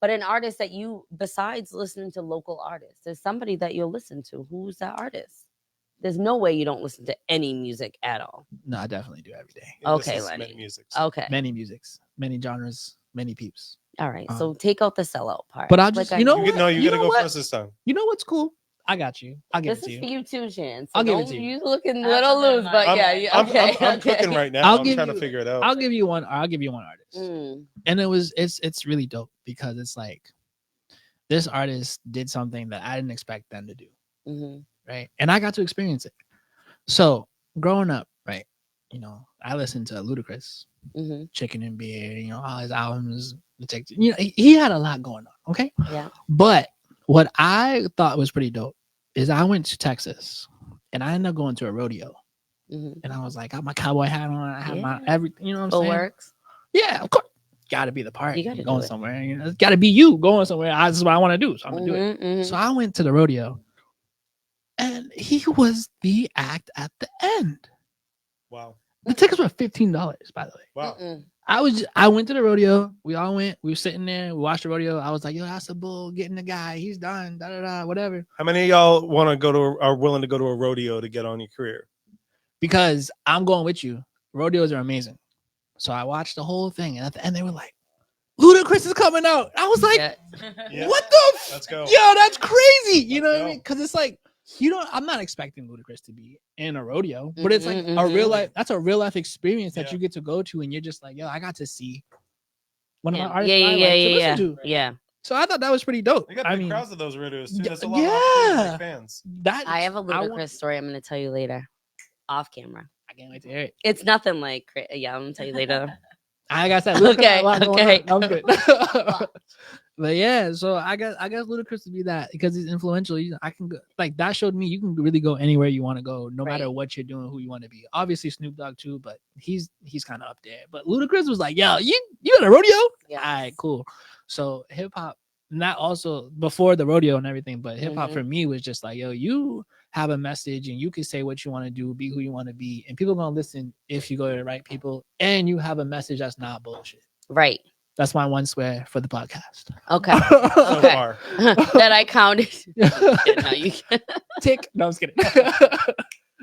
Speaker 1: But an artist that you, besides listening to local artists, there's somebody that you'll listen to. Who's that artist? There's no way you don't listen to any music at all.
Speaker 3: No, I definitely do every day.
Speaker 1: Okay,
Speaker 2: This is
Speaker 1: Lenny.
Speaker 2: many musics.
Speaker 1: Okay.
Speaker 3: Many musics, many genres, many peeps.
Speaker 1: All right. So take out the sellout part.
Speaker 3: But I'll just- you know
Speaker 2: You
Speaker 3: what?
Speaker 2: gotta
Speaker 3: know
Speaker 2: go
Speaker 3: what?
Speaker 2: first this time.
Speaker 3: You know what's cool? I got you. I'll give
Speaker 1: This
Speaker 3: it to
Speaker 1: is for
Speaker 3: you.
Speaker 1: you too, Shan. So
Speaker 3: I'll give it
Speaker 1: don't
Speaker 3: to you.
Speaker 1: You looking
Speaker 4: I
Speaker 1: little
Speaker 4: have something in
Speaker 1: loose,
Speaker 4: mind.
Speaker 1: but
Speaker 2: I'm,
Speaker 1: yeah.
Speaker 2: I'm,
Speaker 1: Okay.
Speaker 2: I'm
Speaker 1: okay.
Speaker 2: cooking right now.
Speaker 3: I'll
Speaker 2: I'm
Speaker 3: give
Speaker 2: trying to
Speaker 3: you-
Speaker 2: figure it out.
Speaker 3: I'll give you one. I'll give you one artist.
Speaker 1: Mm,
Speaker 3: And it's really dope because it's like this artist did something that I didn't expect them to do.
Speaker 1: mhm.
Speaker 3: right? And I got to experience it. So growing up, right, I listened to Ludacris,
Speaker 1: Hmm.
Speaker 3: Chicken and Beer, all his albums, Detective. He had a lot going on. Okay.
Speaker 1: Yeah.
Speaker 3: But what I thought was pretty dope is I went to Texas and I ended up going to a rodeo.
Speaker 1: Hmm.
Speaker 3: And I was like, got my cowboy hat on. I had my
Speaker 1: Yeah.
Speaker 3: everything. You know what I'm
Speaker 1: Full
Speaker 3: saying?
Speaker 1: works.
Speaker 3: Yeah, of course. Got to be the part.
Speaker 1: You gotta do
Speaker 3: going
Speaker 1: it.
Speaker 3: somewhere. It's got to be you going somewhere. This is what I want to do. So I'm going to do it.
Speaker 1: Mhm,
Speaker 3: So
Speaker 1: mhm.
Speaker 3: I went to the rodeo and he was the act at the end.
Speaker 2: Wow.
Speaker 3: The tickets were $15, by the way.
Speaker 2: Wow.
Speaker 1: Mm-mm.
Speaker 3: I went to the rodeo. We all went. We were sitting there. We watched the rodeo. I was like, yo, that's a bull. Getting the guy. He's done. Da da da. Whatever.
Speaker 2: How many of y'all want to go to are willing to go to a rodeo to get on your career?
Speaker 3: Because I'm going with you. Rodeos are amazing. So I watched the whole thing, and at the end they were like, Ludacris is coming out. I was like,
Speaker 1: Yeah.
Speaker 2: Yeah.
Speaker 3: what the?
Speaker 2: Let's go.
Speaker 3: Yo, that's crazy. You know
Speaker 2: Let's
Speaker 3: what I
Speaker 2: go.
Speaker 3: mean? Because it's like I'm not expecting Ludacris to be in a rodeo, but it's like
Speaker 1: Mhm,
Speaker 3: a real
Speaker 1: mhm.
Speaker 3: life. That's a real life experience that
Speaker 2: Yeah.
Speaker 3: you get to go to, and you're just like, yo, I got to see one of
Speaker 1: Yeah.
Speaker 3: my artists
Speaker 1: Yeah,
Speaker 3: I
Speaker 1: yeah,
Speaker 3: like
Speaker 1: yeah,
Speaker 3: to
Speaker 1: yeah,
Speaker 3: listen
Speaker 1: yeah.
Speaker 3: to.
Speaker 1: Yeah.
Speaker 3: So I thought that was pretty dope.
Speaker 2: They got
Speaker 3: I
Speaker 2: big
Speaker 3: mean,
Speaker 2: crowds of those rodeos too.
Speaker 3: y-
Speaker 2: That's a lot of
Speaker 3: yeah.
Speaker 2: big fans.
Speaker 3: that
Speaker 1: I have a
Speaker 3: I
Speaker 1: ludicrous story I'm going to tell you later off camera.
Speaker 3: I can't wait to hear it.
Speaker 1: It's nothing like, yeah, I'm going to tell you later.
Speaker 3: I got that. Ludacris got a lot going
Speaker 1: Okay,
Speaker 3: on. I'm good. But yeah, so I guess Ludacris to be that because he's influential. I can go like that showed me you can really go anywhere you want to go, no matter
Speaker 1: Right.
Speaker 3: what you're doing, who you want to be. Obviously Snoop Dogg too, but he's kind of up there. But Ludacris was like, yo, you at a rodeo?
Speaker 1: Yes.
Speaker 3: All right, cool. So hip hop, not also before the rodeo and everything, but hip hop
Speaker 1: Mhm.
Speaker 3: for me was just like, yo, you have a message and you can say what you want to do, be who you want to be, and people gonna listen if you go to the right people and you have a message that's not bullshit.
Speaker 1: Right.
Speaker 3: That's my one swear for the podcast.
Speaker 1: Okay.
Speaker 2: So
Speaker 1: Okay.
Speaker 2: far.
Speaker 1: That I counted. No, you can't.
Speaker 3: Tick. No, I'm just kidding.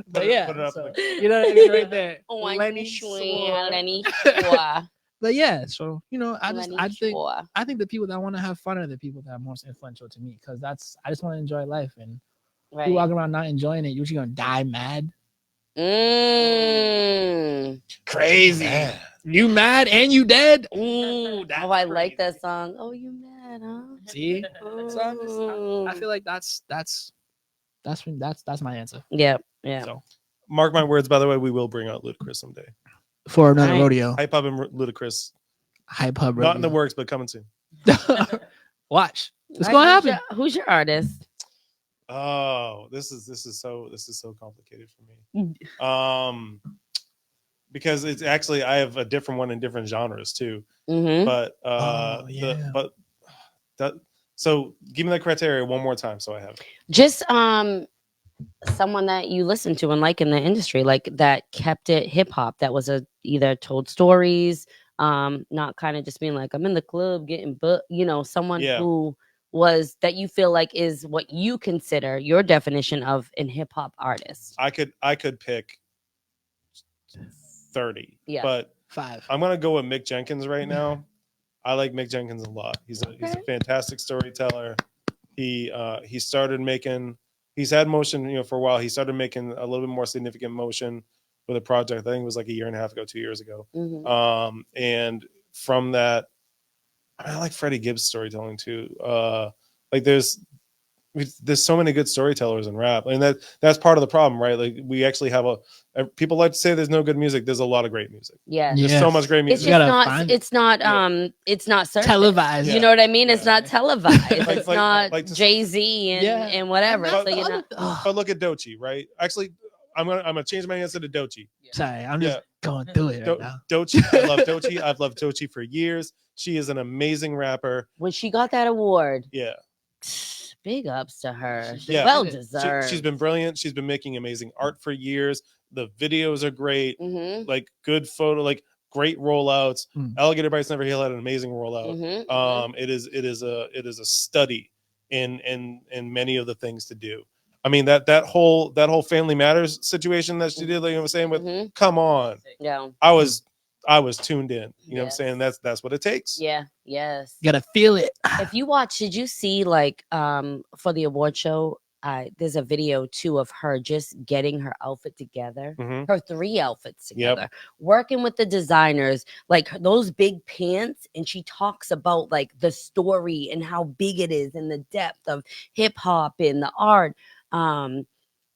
Speaker 3: But yeah,
Speaker 2: Put it up
Speaker 3: so,
Speaker 2: like-
Speaker 3: you know what I mean, right there.
Speaker 1: One
Speaker 3: Lenny
Speaker 1: swing,
Speaker 3: Swore.
Speaker 1: Lenny Swore,
Speaker 3: But yeah, so
Speaker 1: Lenny
Speaker 3: I think
Speaker 1: Swore.
Speaker 3: the people that want to have fun are the people that are most influential to me because I just want to enjoy life and
Speaker 1: Right.
Speaker 3: you walk around not enjoying it, you're just gonna die mad.
Speaker 1: Mm.
Speaker 3: Crazy.
Speaker 2: Man.
Speaker 3: You mad and you dead?
Speaker 1: Mm.
Speaker 3: that's
Speaker 1: Oh, I like
Speaker 3: crazy.
Speaker 1: that song. Oh, you mad, huh?
Speaker 3: See? So I
Speaker 1: Mm.
Speaker 3: feel like that's my answer.
Speaker 1: Yeah, yeah.
Speaker 3: So
Speaker 2: Mark my words, by the way, we will bring out Ludacris someday.
Speaker 3: for another
Speaker 1: Right.
Speaker 3: rodeo,
Speaker 2: Hype Hub and Ludacris.
Speaker 3: hype hub
Speaker 2: Not in the
Speaker 3: rodeo.
Speaker 2: works, but coming soon.
Speaker 3: Watch. It's
Speaker 1: Right,
Speaker 3: gonna
Speaker 1: who's
Speaker 3: happen.
Speaker 1: Who's your artist?
Speaker 2: Oh, this is so complicated for me. Because it's actually I have a different one in different genres too.
Speaker 1: Mm-hmm.
Speaker 2: But
Speaker 3: Oh, yeah.
Speaker 2: So give me that criteria one more time so I have it.
Speaker 1: Just someone that you listen to and like in the industry, like that kept it hip hop, that was either told stories, not kind of just being like I'm in the club getting someone
Speaker 2: Yeah.
Speaker 1: who was that you feel like is what you consider your definition of an hip hop artist.
Speaker 2: I could pick 30.
Speaker 1: Yeah.
Speaker 2: But
Speaker 3: 5.
Speaker 2: I'm gonna go with Mick Jenkins right now. I like Mick Jenkins a lot. He's a
Speaker 1: Okay.
Speaker 2: fantastic storyteller. He started making. He's had motion, for a while. He started making a little bit more significant motion with a project. I think it was like a year and a half ago, 2 years ago.
Speaker 1: Mhm.
Speaker 2: And from that, I like Freddie Gibbs storytelling too. Like there's so many good storytellers in rap, and that's part of the problem, right? Like we actually have people like to say there's no good music. There's a lot of great music.
Speaker 1: Yeah.
Speaker 2: There's
Speaker 3: Yes.
Speaker 2: so much great
Speaker 1: It's
Speaker 2: music.
Speaker 1: just
Speaker 3: gotta
Speaker 1: not.
Speaker 3: find-
Speaker 1: It's not.
Speaker 2: Yeah.
Speaker 1: It's not surface.
Speaker 3: Televised.
Speaker 1: You
Speaker 2: Yeah.
Speaker 1: know what I mean? It's
Speaker 2: Yeah.
Speaker 1: not televised.
Speaker 2: Like-
Speaker 1: It's
Speaker 2: like-
Speaker 1: not
Speaker 2: like to-
Speaker 1: Jay-Z and,
Speaker 3: Yeah.
Speaker 1: and whatever.
Speaker 3: And that's
Speaker 1: So
Speaker 3: the
Speaker 1: you
Speaker 3: other-
Speaker 1: know.
Speaker 3: Ugh.
Speaker 2: But look at Doechii, right? Actually, I'm gonna change my answer to Doechii.
Speaker 3: Sorry, I'm just
Speaker 2: Yeah.
Speaker 3: going through it right now.
Speaker 2: Doechii, I love Doechii. I've loved Doechii for years. She is an amazing rapper.
Speaker 1: When she got that award,
Speaker 2: Yeah,
Speaker 1: big ups to her.
Speaker 2: Yeah.
Speaker 1: Well
Speaker 3: She-
Speaker 1: deserved.
Speaker 2: she's been brilliant. She's been making amazing art for years. The videos are great.
Speaker 1: Mm-hmm.
Speaker 2: Like good photo, like great rollouts.
Speaker 3: Mm.
Speaker 2: Alligator Bites Never Heal had an amazing rollout.
Speaker 1: Mm-hmm.
Speaker 2: It is a study in many of the things to do. I mean that whole Family Matters situation that she did, like I was saying, with
Speaker 1: Mm-hmm.
Speaker 2: come on,
Speaker 1: Yeah.
Speaker 2: I was tuned in. You know what I'm
Speaker 1: Yes.
Speaker 2: saying? That's what it takes.
Speaker 1: Yeah. Yes.
Speaker 3: You gotta feel it.
Speaker 1: If you watch, did you see like for the award show? There's a video too of her just getting her outfit together.
Speaker 2: Mhm.
Speaker 1: Her 3 outfits
Speaker 2: Yep.
Speaker 1: together, working with the designers, like those big pants. And she talks about like the story and how big it is and the depth of hip hop and the art.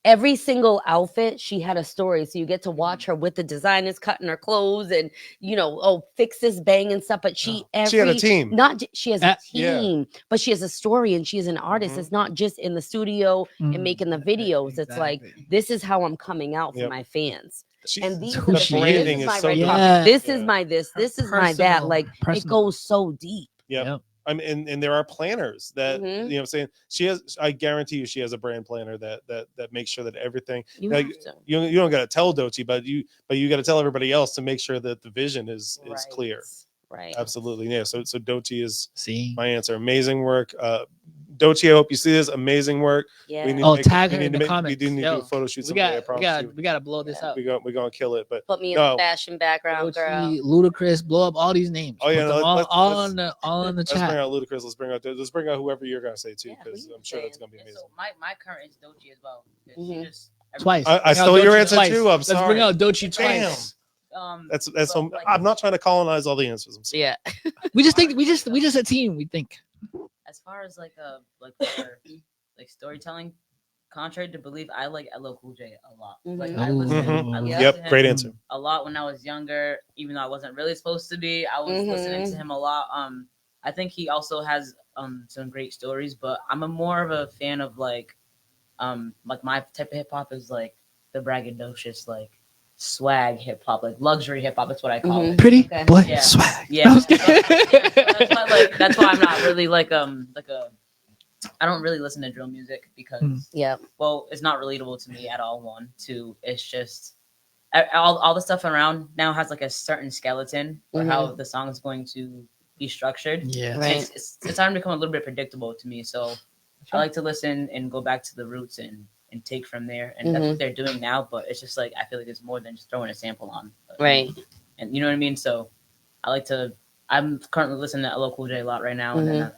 Speaker 1: every single outfit she had a story, so you get to watch her with the designers cutting her clothes and fix this bang and stuff, but she
Speaker 2: She had a team.
Speaker 1: she has a
Speaker 2: Yeah.
Speaker 1: team, but she has a story and she's an artist.
Speaker 2: Mhm.
Speaker 1: It's not just in the studio and making the videos. It's like,
Speaker 3: Exactly.
Speaker 1: this is how I'm coming out for
Speaker 2: Yep.
Speaker 1: my fans.
Speaker 2: She,
Speaker 1: And these
Speaker 3: who
Speaker 1: are the
Speaker 3: she
Speaker 2: branding
Speaker 1: this
Speaker 2: is
Speaker 1: my
Speaker 2: so
Speaker 1: red
Speaker 2: good.
Speaker 1: carpet,
Speaker 3: Yeah.
Speaker 1: this is
Speaker 2: Yeah.
Speaker 1: my this
Speaker 3: Her
Speaker 1: is my that.
Speaker 3: personal-
Speaker 1: Like, it
Speaker 3: personal.
Speaker 1: goes so deep.
Speaker 2: Yep.
Speaker 3: Yep.
Speaker 2: I mean, and there are planners that
Speaker 1: Mhm.
Speaker 2: you know what I'm saying. She has, I guarantee you, she has a brand planner that makes sure that everything.
Speaker 1: You
Speaker 2: Like,
Speaker 1: have to.
Speaker 2: you don't got to tell Doechii, but you got to tell everybody else to make sure that the vision is clear.
Speaker 1: Right.
Speaker 2: Absolutely, yeah. So Doechii is
Speaker 3: See.
Speaker 2: my answer. Amazing work, Doechii. I hope you see this. Amazing work.
Speaker 1: Yeah.
Speaker 2: We need
Speaker 3: Oh,
Speaker 2: to make,
Speaker 3: tag
Speaker 2: we
Speaker 3: her
Speaker 2: need
Speaker 3: in
Speaker 2: to
Speaker 3: the
Speaker 2: make,
Speaker 3: comments.
Speaker 2: We do need to do a photo shoot
Speaker 3: We
Speaker 2: someday. I
Speaker 3: got, we
Speaker 2: promise
Speaker 3: got,
Speaker 2: you.
Speaker 3: we got to blow this
Speaker 1: Yeah.
Speaker 3: up.
Speaker 2: We're gonna kill it. But
Speaker 1: Put me in
Speaker 2: no.
Speaker 1: the fashion background, girl.
Speaker 3: Doechii, Ludacris, blow up all these names.
Speaker 2: Oh, yeah,
Speaker 3: Put
Speaker 2: no,
Speaker 3: them
Speaker 2: let's-
Speaker 3: all in the
Speaker 2: let's bring
Speaker 3: chat.
Speaker 2: out Ludacris. Let's bring out whoever you're gonna say too,
Speaker 1: Yeah, who
Speaker 2: because
Speaker 1: you
Speaker 2: I'm sure that's
Speaker 1: saying?
Speaker 2: gonna be
Speaker 4: Yeah,
Speaker 2: amazing.
Speaker 4: so my current is Doechii as well. 'Cause
Speaker 1: Mhm.
Speaker 4: She just
Speaker 3: Twice.
Speaker 2: I
Speaker 3: Bring out
Speaker 2: stole your
Speaker 3: Doechii
Speaker 2: answer
Speaker 3: twice.
Speaker 2: too. I'm
Speaker 3: Let's
Speaker 2: sorry.
Speaker 3: bring out Doechii
Speaker 2: Damn.
Speaker 3: twice.
Speaker 2: That's
Speaker 4: but,
Speaker 2: so.
Speaker 4: like,
Speaker 2: I'm not trying to colonize all the answers. I'm sorry.
Speaker 1: Yeah.
Speaker 3: We just think we just a team. We think.
Speaker 4: as far as for, like storytelling, contrary to belief, I like LL Cool J a lot. Like I
Speaker 1: Mhm.
Speaker 4: listened,
Speaker 2: Mhm.
Speaker 4: I listened
Speaker 1: Yep.
Speaker 4: to him
Speaker 2: Great answer.
Speaker 4: a lot when I was younger, even though I wasn't really supposed to be. I was listening to him a lot. I think he also has some great stories, but I'm more of a fan of like my type of hip hop is like the braggadocious, like swag hip hop, like luxury hip hop. That's what I call
Speaker 1: Mhm.
Speaker 4: it.
Speaker 3: Pretty
Speaker 1: Okay.
Speaker 3: boy
Speaker 4: Yeah.
Speaker 3: swag.
Speaker 4: Yeah,
Speaker 3: I was
Speaker 4: that's
Speaker 3: kidding.
Speaker 4: why, that's why I'm not really like a. I don't really listen to drill music because
Speaker 1: Yep.
Speaker 4: well, it's not relatable to me at all. One, two, it's just all the stuff around now has like a certain skeleton for how the song is going to be structured.
Speaker 3: Yeah.
Speaker 1: Right.
Speaker 4: It's starting to become a little bit predictable to me. So I like to listen and go back to the roots and take from there. And that's what they're doing now. But it's just like I feel like it's more than just throwing a sample on.
Speaker 1: Right.
Speaker 4: And you know what I mean. So I'm currently listening to LL Cool J a lot right now, and then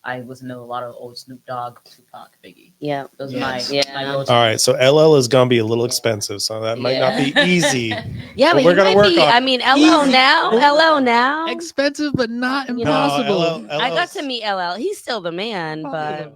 Speaker 4: I listen to a lot of old Snoop Dogg, Tupac, Biggie.
Speaker 1: Yeah.
Speaker 4: Those
Speaker 3: Yes.
Speaker 4: are my go-to.
Speaker 2: All right, so LL is gonna be a little expensive, so that might not be easy.
Speaker 1: Yeah,
Speaker 2: But
Speaker 1: but
Speaker 2: we're
Speaker 1: he
Speaker 2: gonna
Speaker 1: might
Speaker 2: work
Speaker 1: be.
Speaker 2: on it.
Speaker 1: I mean, LL now.
Speaker 3: Expensive, but not
Speaker 1: You know,
Speaker 3: impossible.
Speaker 2: LL
Speaker 1: I got to meet LL. He's still the man, but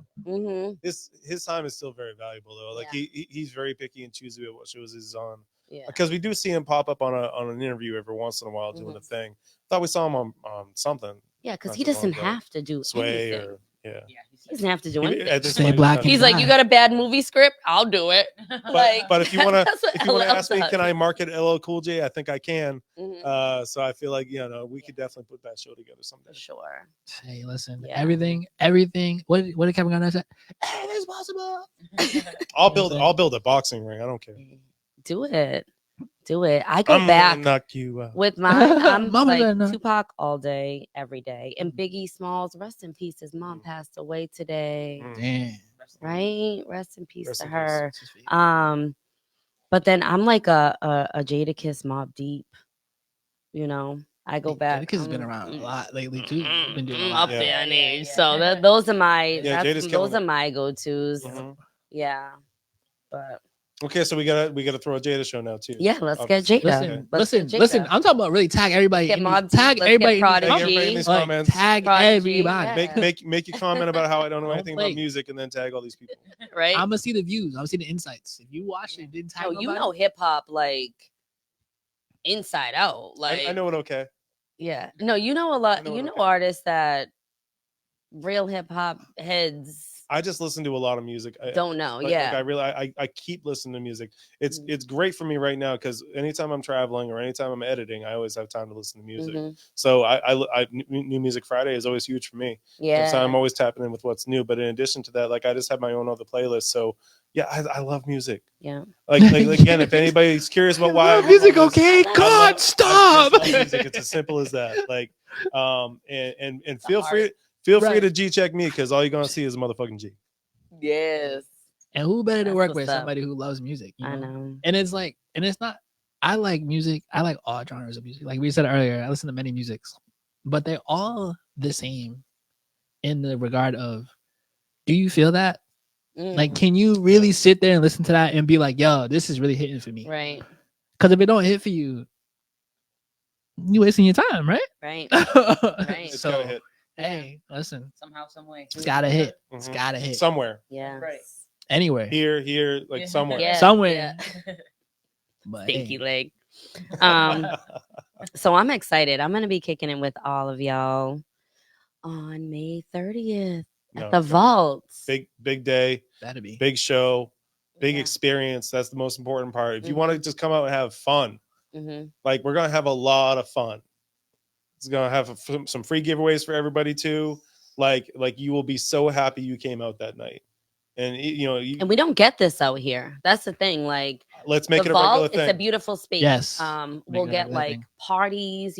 Speaker 2: his time is still very valuable though. Like
Speaker 1: Yeah.
Speaker 2: he's very picky and choosy with what shows he's on.
Speaker 1: yeah.
Speaker 2: Because we do see him pop up on an interview every once in a while doing a thing. Thought we saw him on something,
Speaker 1: Yeah, because
Speaker 2: Not
Speaker 1: he
Speaker 2: too long
Speaker 1: doesn't
Speaker 2: ago.
Speaker 1: have to do
Speaker 2: Sway
Speaker 1: anything.
Speaker 2: or yeah.
Speaker 4: Yeah,
Speaker 1: He doesn't have to do
Speaker 2: He-
Speaker 1: anything.
Speaker 2: at this
Speaker 3: Stay
Speaker 2: point,
Speaker 3: black
Speaker 2: he's
Speaker 1: He's
Speaker 3: and
Speaker 2: not-
Speaker 1: like, you got a bad movie script? I'll do it.
Speaker 2: but if you wanna
Speaker 1: that's what
Speaker 2: if you want to
Speaker 1: LL
Speaker 2: ask me,
Speaker 1: does.
Speaker 2: can I market LL Cool J? I think I can.
Speaker 1: Mhm.
Speaker 2: So I feel like we could definitely put that show together someday.
Speaker 1: For sure.
Speaker 3: Hey, listen,
Speaker 1: Yeah.
Speaker 3: everything. What did Kevin Garnett say? Anything's possible.
Speaker 2: I'll build a boxing ring. I don't care.
Speaker 1: Do it. Do it. I go
Speaker 2: I'm
Speaker 1: back
Speaker 2: gonna knock you out.
Speaker 1: with my I'm
Speaker 3: Mama
Speaker 1: like
Speaker 3: said no.
Speaker 1: Tupac all day, every day. And Biggie Smalls, rest in peace. His mom passed away today.
Speaker 3: Damn.
Speaker 1: Right? Rest in peace
Speaker 2: Rest
Speaker 1: to
Speaker 2: in
Speaker 1: her.
Speaker 2: peace.
Speaker 1: But then I'm like a Jadakiss Mob Deep. You know, I go back.
Speaker 3: Jadakiss has been around a lot lately too. He's been doing a
Speaker 1: Up
Speaker 3: lot.
Speaker 2: Yeah.
Speaker 1: there in age.
Speaker 4: Yeah.
Speaker 1: So those are my
Speaker 2: Yeah, Jada's killing
Speaker 1: those are
Speaker 2: it.
Speaker 1: my go-tos.
Speaker 2: Mhm.
Speaker 1: Yeah. But
Speaker 2: Okay, so we gotta throw a Jada show now too.
Speaker 1: yeah, let's get
Speaker 2: Obviously.
Speaker 1: Jada.
Speaker 3: Listen,
Speaker 1: Let's
Speaker 3: listen,
Speaker 1: get
Speaker 3: listen.
Speaker 1: Jada.
Speaker 3: I'm talking about really tag everybody.
Speaker 1: Get
Speaker 3: in
Speaker 1: Mob
Speaker 3: these-
Speaker 1: Deep,
Speaker 3: tag
Speaker 1: let's
Speaker 3: everybody.
Speaker 1: get
Speaker 3: in these
Speaker 2: Tag
Speaker 1: Prodigy.
Speaker 2: everybody in these
Speaker 3: Like,
Speaker 2: comments.
Speaker 3: tag
Speaker 1: Prodigy,
Speaker 3: everybody.
Speaker 1: yeah.
Speaker 2: Make you comment about how I don't know
Speaker 3: Don't
Speaker 2: anything
Speaker 3: play.
Speaker 2: about music, and then tag all these people.
Speaker 1: Right?
Speaker 3: I'm gonna see the views. I'm gonna see the insights. If you watched it, didn't tag
Speaker 1: No, you
Speaker 3: nobody,
Speaker 1: know hip hop like inside out. Like
Speaker 2: I know it. Okay.
Speaker 1: yeah. No, you know a lot.
Speaker 2: I know
Speaker 1: You
Speaker 2: it,
Speaker 1: know
Speaker 2: okay.
Speaker 1: artists that real hip hop heads
Speaker 2: I just listen to a lot of music.
Speaker 1: don't know.
Speaker 2: Like,
Speaker 1: Yeah.
Speaker 2: I really I keep listening to music. It's
Speaker 1: Mhm.
Speaker 2: it's great for me right now because anytime I'm traveling or anytime I'm editing, I always have time to listen to music.
Speaker 1: Mhm.
Speaker 2: So New Music Friday is always huge for me.
Speaker 1: Yeah.
Speaker 2: So I'm always tapping in with what's new. But in addition to that, like I just have my own other playlist. So yeah, I love music.
Speaker 1: Yeah.
Speaker 2: Like again, if anybody's curious about why I
Speaker 3: music,
Speaker 2: love this,
Speaker 3: okay?
Speaker 1: I
Speaker 3: God,
Speaker 2: I
Speaker 3: stop.
Speaker 2: just love music. It's as simple as that. Like and feel free free
Speaker 3: Right.
Speaker 2: to G check me because all you're gonna see is a motherfucking G.
Speaker 1: Yes.
Speaker 3: And who better to
Speaker 1: That's
Speaker 3: work
Speaker 1: what's
Speaker 3: with
Speaker 1: up.
Speaker 3: somebody who loves music? You
Speaker 1: I
Speaker 3: know?
Speaker 1: know.
Speaker 3: And it's like, and it's not. I like music. I like all genres of music. Like we said earlier, I listen to many musics, but they're all the same in the regard of, do you feel that? Like, can you really sit there and listen to that and be like, yo, this is really hitting for me?
Speaker 1: Right.
Speaker 3: Because if it don't hit for you, you wasting your time, right?
Speaker 1: Right.
Speaker 2: It's
Speaker 3: So,
Speaker 2: gotta hit
Speaker 3: hey, listen,
Speaker 4: Somehow, some way.
Speaker 3: it's gotta hit. It's
Speaker 2: Mhm.
Speaker 3: gotta hit.
Speaker 2: somewhere.
Speaker 1: Yeah.
Speaker 4: Right.
Speaker 3: Anywhere.
Speaker 2: Here, like
Speaker 4: Yeah.
Speaker 2: somewhere.
Speaker 1: Yeah,
Speaker 3: Somewhere.
Speaker 1: yeah.
Speaker 3: But
Speaker 1: Stinky
Speaker 3: hey,
Speaker 1: leg. So I'm excited. I'm gonna be kicking it with all of y'all on May 30th
Speaker 2: No,
Speaker 1: at the
Speaker 2: it's gonna be
Speaker 1: Vaults.
Speaker 2: big day,
Speaker 3: that'd be.
Speaker 2: big show, big
Speaker 1: Yeah.
Speaker 2: experience. That's the most important part. If you want to
Speaker 1: Mhm.
Speaker 2: just come out and have fun,
Speaker 1: Mhm.
Speaker 2: like we're gonna have a lot of fun. It's gonna have some free giveaways for everybody too. Like you will be so happy you came out that night, and
Speaker 1: And we don't get this out here. That's the thing. Like
Speaker 2: let's make
Speaker 1: the
Speaker 2: it a regular
Speaker 1: Vault, it's a
Speaker 2: thing.
Speaker 1: beautiful space.
Speaker 3: Yes.
Speaker 1: We'll
Speaker 3: Make it a
Speaker 1: get
Speaker 3: regular
Speaker 1: like
Speaker 3: thing.
Speaker 1: parties,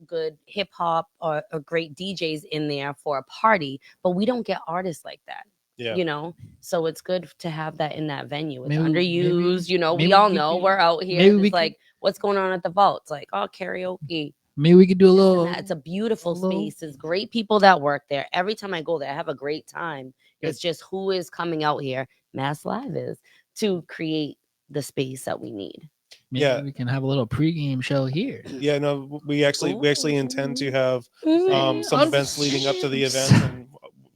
Speaker 1: good hip hop or great DJs in there for a party, but we don't get artists like that.
Speaker 2: Yeah.
Speaker 1: So it's good to have that in that venue. It's
Speaker 3: Maybe-
Speaker 1: underused,
Speaker 3: maybe
Speaker 1: we all
Speaker 3: we
Speaker 1: know
Speaker 3: could-
Speaker 1: we're out here.
Speaker 3: maybe we
Speaker 1: It's
Speaker 3: could-
Speaker 1: like, what's going on at the Vault? It's like, oh, karaoke.
Speaker 3: Maybe we could do a
Speaker 1: This and
Speaker 3: little.
Speaker 1: that. It's a beautiful
Speaker 3: a little-
Speaker 1: space. There's great people that work there. Every time I go there, I have a great time.
Speaker 3: Good.
Speaker 1: It's just who is coming out here, Mass Live is, to create the space that we need.
Speaker 3: Maybe
Speaker 2: Yeah.
Speaker 3: we can have a little pregame show here.
Speaker 2: Yeah, no, we actually intend to have
Speaker 1: Mm.
Speaker 2: some
Speaker 3: Oh,
Speaker 2: events leading up to the
Speaker 3: shit.
Speaker 2: event, and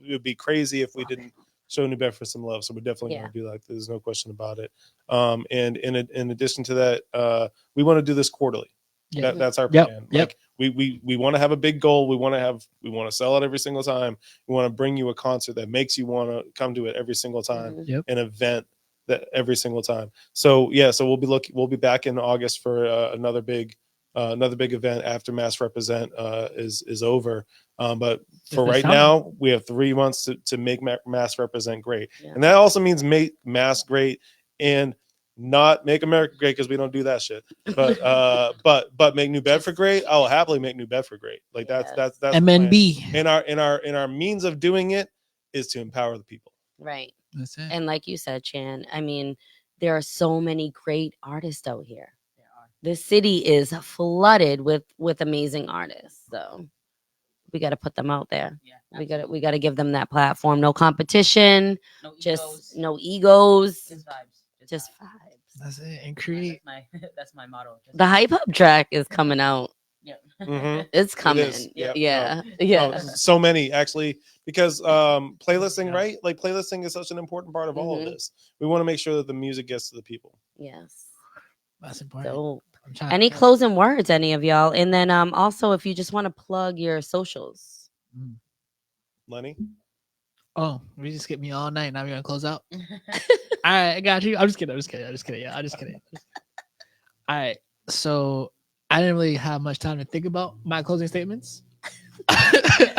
Speaker 2: it would be crazy if we didn't show New Bedford some love. So we're definitely
Speaker 1: Yeah.
Speaker 2: going to do that. There's no question about it. And in addition to that, we want to do this quarterly.
Speaker 3: Yeah.
Speaker 2: That's our
Speaker 3: Yep,
Speaker 2: plan.
Speaker 3: yep.
Speaker 2: Like we want to have a big goal. We want to sell it every single time. We want to bring you a concert that makes you want to come to it every single time.
Speaker 1: Mhm.
Speaker 2: An event that every single time. So yeah, so we'll be back in August for another big event after Mass Represent is over. But for
Speaker 3: the
Speaker 2: right
Speaker 3: summer.
Speaker 2: now, we have 3 months to make Mass Represent great,
Speaker 1: Yeah.
Speaker 2: and that also means make Mass great and not make America great, because we don't do that shit. But but make New Bedford great. I will happily make New Bedford great. Like that's
Speaker 1: Yes.
Speaker 2: that's the plan.
Speaker 3: MNB.
Speaker 2: And our means of doing it is to empower the people.
Speaker 1: Right.
Speaker 3: That's it.
Speaker 1: And like you said, Chan, I mean, there are so many great artists out here. This city is flooded with amazing artists. So we got to put them out there.
Speaker 4: Yeah,
Speaker 1: We got to give them that platform. No competition,
Speaker 4: no
Speaker 1: just
Speaker 4: egos,
Speaker 1: no egos,
Speaker 4: just vibes.
Speaker 1: just
Speaker 4: vibes.
Speaker 1: vibes.
Speaker 3: That's it. And
Speaker 4: Yeah,
Speaker 3: create.
Speaker 4: that's my motto. Just
Speaker 1: The Hype Hub track is coming out.
Speaker 4: Yeah.
Speaker 2: Mhm.
Speaker 1: It's coming.
Speaker 2: is.
Speaker 1: Yeah.
Speaker 2: Yep.
Speaker 1: Yeah.
Speaker 2: Oh, so many actually, because playlisting,
Speaker 3: Yeah.
Speaker 2: right? Like playlisting is such an important part of all of
Speaker 1: Mhm.
Speaker 2: this. We want to make sure that the music gets to the people.
Speaker 1: Yes.
Speaker 3: That's important.
Speaker 1: So
Speaker 3: I'm trying
Speaker 1: any
Speaker 3: to-
Speaker 1: closing words, any of y'all? And then also if you just want to plug your socials.
Speaker 2: Lenny,
Speaker 3: Oh, we just get me all night. Now we're gonna close out. All right, I got you. I'm just kidding. Yeah, I'm just kidding. All right. So I didn't really have much time to think about my closing statements.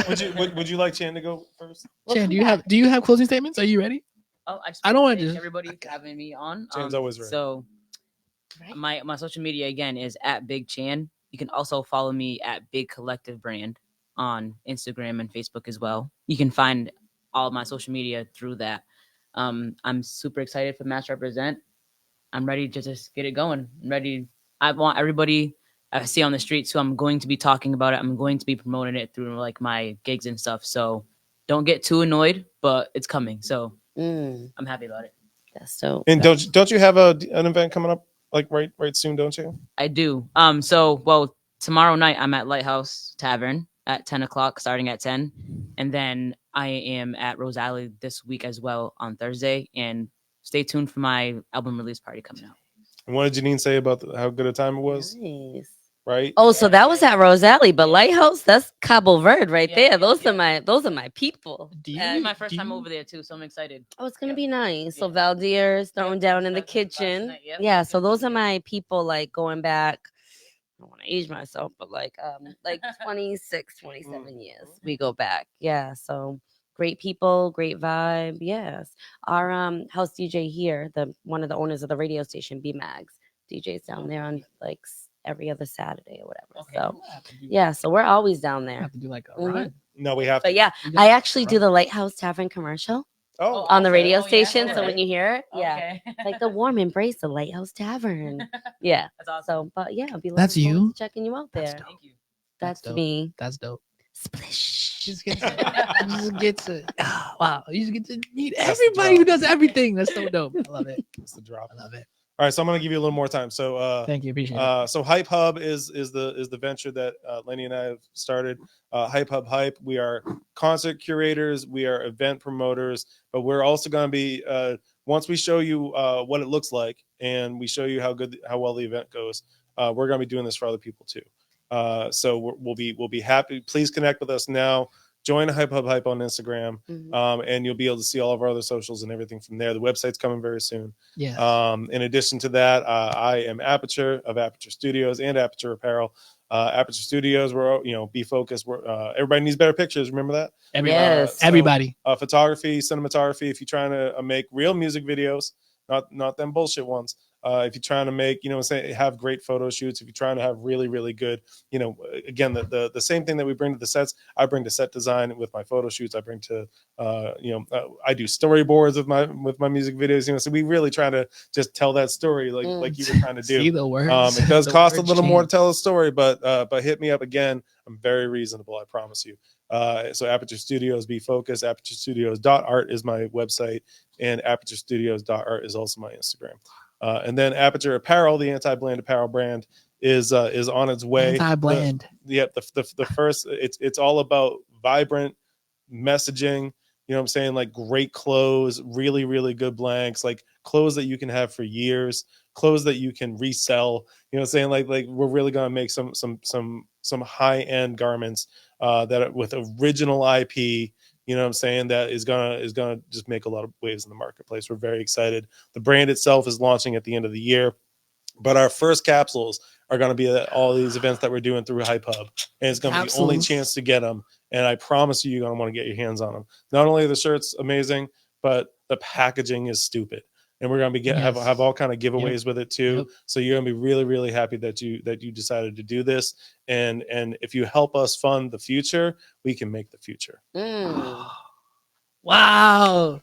Speaker 2: would you like Chan to go first?
Speaker 3: Chan, do you have closing statements? Are you ready?
Speaker 4: Oh, I, just
Speaker 3: I don't
Speaker 4: wanna
Speaker 3: wanna
Speaker 4: thank
Speaker 3: just-
Speaker 4: everybody for having me on.
Speaker 2: Chan's always ready.
Speaker 4: So
Speaker 1: Right?
Speaker 4: my social media again is at Big Chan. You can also follow me at Big Collective Brand on Instagram and Facebook as well. You can find all of my social media through that. I'm super excited for Mass Represent. I'm ready to just get it going. I'm ready. I want everybody I see on the streets who I'm going to be talking about it. I'm going to be promoting it through like my gigs and stuff. So don't get too annoyed, but it's coming. So I'm happy about it.
Speaker 1: That's so.
Speaker 2: And don't you have an event coming up like right soon? Don't you?
Speaker 4: I do. Well, tomorrow night I'm at Lighthouse Tavern at 10 o'clock, starting at 10. And then I am at Rose Alley this week as well on Thursday. And stay tuned for my album release party coming out.
Speaker 2: And what did Janine say about how good a time it was?
Speaker 1: Nice.
Speaker 2: Right?
Speaker 1: Oh, so that was at Rose Alley, but Lighthouse, that's Cabo Verde right
Speaker 4: Yeah,
Speaker 1: there.
Speaker 4: yeah,
Speaker 1: Those
Speaker 4: yeah.
Speaker 1: are my people.
Speaker 3: Do you?
Speaker 4: It's
Speaker 1: And-
Speaker 4: my first
Speaker 3: do
Speaker 4: time
Speaker 3: you-
Speaker 4: over there too, so I'm excited.
Speaker 1: Oh, it's gonna
Speaker 4: Yeah.
Speaker 1: be nice. So
Speaker 4: Yeah.
Speaker 1: Valdier's throwing down in the
Speaker 4: That's last
Speaker 1: kitchen.
Speaker 4: night, yep.
Speaker 1: Yeah, so those are my people like going back. I don't want to age myself, but like 26, 27 years. We go back. Yeah. So great people, great vibe. Yes. Our house DJ here, one of the owners of the radio station, B Mags, DJ's down there on like every other Saturday or whatever.
Speaker 4: Okay.
Speaker 1: So
Speaker 3: I have to do-
Speaker 1: yeah, so we're always down
Speaker 3: I
Speaker 1: there.
Speaker 3: have to do like a
Speaker 1: Mhm.
Speaker 3: run.
Speaker 2: No, we have to.
Speaker 1: But yeah,
Speaker 3: You just-
Speaker 1: I actually do the Lighthouse Tavern commercial
Speaker 2: Oh,
Speaker 1: on the
Speaker 4: Okay.
Speaker 1: radio
Speaker 4: Oh, yeah.
Speaker 1: station. So
Speaker 2: Alright.
Speaker 1: when you hear it, yeah,
Speaker 4: Okay.
Speaker 1: it's like the warm embrace of Lighthouse Tavern. Yeah.
Speaker 4: That's awesome.
Speaker 1: So, but yeah, I'll be
Speaker 3: That's
Speaker 1: looking forward
Speaker 3: you?
Speaker 1: to checking you out
Speaker 3: That's
Speaker 1: there.
Speaker 3: dope.
Speaker 4: Thank you.
Speaker 1: That's
Speaker 3: dope.
Speaker 1: me.
Speaker 3: That's dope.
Speaker 1: Splish.
Speaker 3: You just get to, you just get to wow. You just get to meet
Speaker 2: That's the
Speaker 3: everybody who
Speaker 2: drop.
Speaker 3: does everything. That's so dope. I love it.
Speaker 2: It's the drop.
Speaker 3: I love it.
Speaker 2: All right, so I'm gonna give you a little more time. So
Speaker 3: Thank you. Appreciate it.
Speaker 2: so Hype Hub is the venture that Lenny and I have started. Hype Hub Hype. We are concert curators. We are event promoters, but we're also going to be once we show you what it looks like and we show you how well the event goes, we're going to be doing this for other people too. So we'll be happy. Please connect with us now. Join Hype Hub Hype on Instagram, and you'll be able to see all of our other socials and everything from there. The website's coming very soon.
Speaker 3: Yes.
Speaker 2: In addition to that, I am Aperture of Aperture Studios and Aperture Apparel. Aperture Studios, we're be focused. We're everybody needs better pictures. Remember that?
Speaker 3: Everybody.
Speaker 1: Yes.
Speaker 3: Everybody.
Speaker 2: Photography, cinematography. If you're trying to make real music videos, not them bullshit ones. If you're trying to make, have great photo shoots, if you're trying to have really, really good, again, the same thing that we bring to the sets, I bring to set design with my photo shoots. I bring to, I do storyboards with my music videos. So we really try to just tell that story like you were trying to do.
Speaker 3: See the words.
Speaker 2: It does
Speaker 3: The
Speaker 2: cost a
Speaker 3: words
Speaker 2: little more to
Speaker 3: change.
Speaker 2: tell a story, but hit me up again. I'm very reasonable, I promise you. So Aperture Studios, be focused. ApertureStudios.art is my website, and ApertureStudios.art is also my Instagram. And then Aperture Apparel, the anti-bland apparel brand, is on its way.
Speaker 3: Anti-bland.
Speaker 2: The first, it's all about vibrant messaging. You know what I'm saying? Like great clothes, really, really good blanks, like clothes that you can have for years, clothes that you can resell. You know what I'm saying? Like we're really gonna make some high-end garments that are with original IP. You know what I'm saying? That is gonna just make a lot of waves in the marketplace. We're very excited. The brand itself is launching at the end of the year, but our first capsules are going to be at all these events that we're doing through Hype Hub, and it's going to be the only
Speaker 3: Capsules.
Speaker 2: chance to get them. And I promise you, you're going to want to get your hands on them. Not only are the shirts amazing, but the packaging is stupid. And we're going to be have all kind of giveaways with it too.
Speaker 3: Yep.
Speaker 2: So you're going to be really, really happy that you decided to do this. And if you help us fund the future, we can make the future.
Speaker 3: Wow.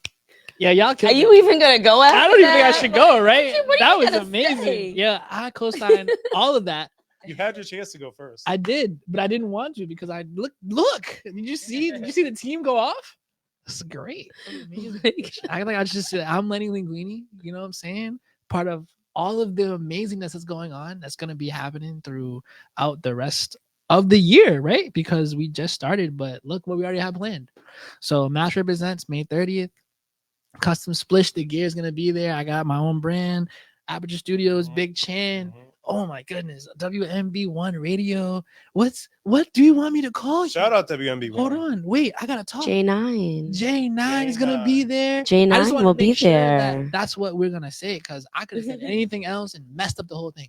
Speaker 3: Yeah, y'all
Speaker 1: Are
Speaker 3: killed
Speaker 1: you
Speaker 3: it.
Speaker 1: even gonna go after
Speaker 3: I don't even think I
Speaker 1: that?
Speaker 3: should go, right?
Speaker 1: What are
Speaker 3: That
Speaker 1: you
Speaker 3: was
Speaker 1: gonna
Speaker 3: amazing.
Speaker 1: say?
Speaker 3: Yeah, I co-signed all of that.
Speaker 2: You had your chance to go first.
Speaker 3: I did, but I didn't want to because I look. Did you see the team go off? This is great. I'm Lenny Linguini, you know what I'm saying? Part of all of the amazingness that's going on that's going to be happening throughout the rest of the year, right? Because we just started, but look what we already have planned. So Mash represents May 30th. Custom Splish, the gear is going to be there. I got my own brand, Aperture Studios, Big Chan. Oh my goodness, WMB1 Radio. What do you want me to call you?
Speaker 2: Shout out WMB1.
Speaker 3: Hold on, wait, I gotta talk.
Speaker 1: J9.
Speaker 3: J9 is gonna be there. I just
Speaker 1: J9
Speaker 3: wanna
Speaker 1: will
Speaker 3: make
Speaker 1: be
Speaker 3: sure
Speaker 1: there.
Speaker 3: that's what we're gonna say because I could have said anything else and messed up the whole thing.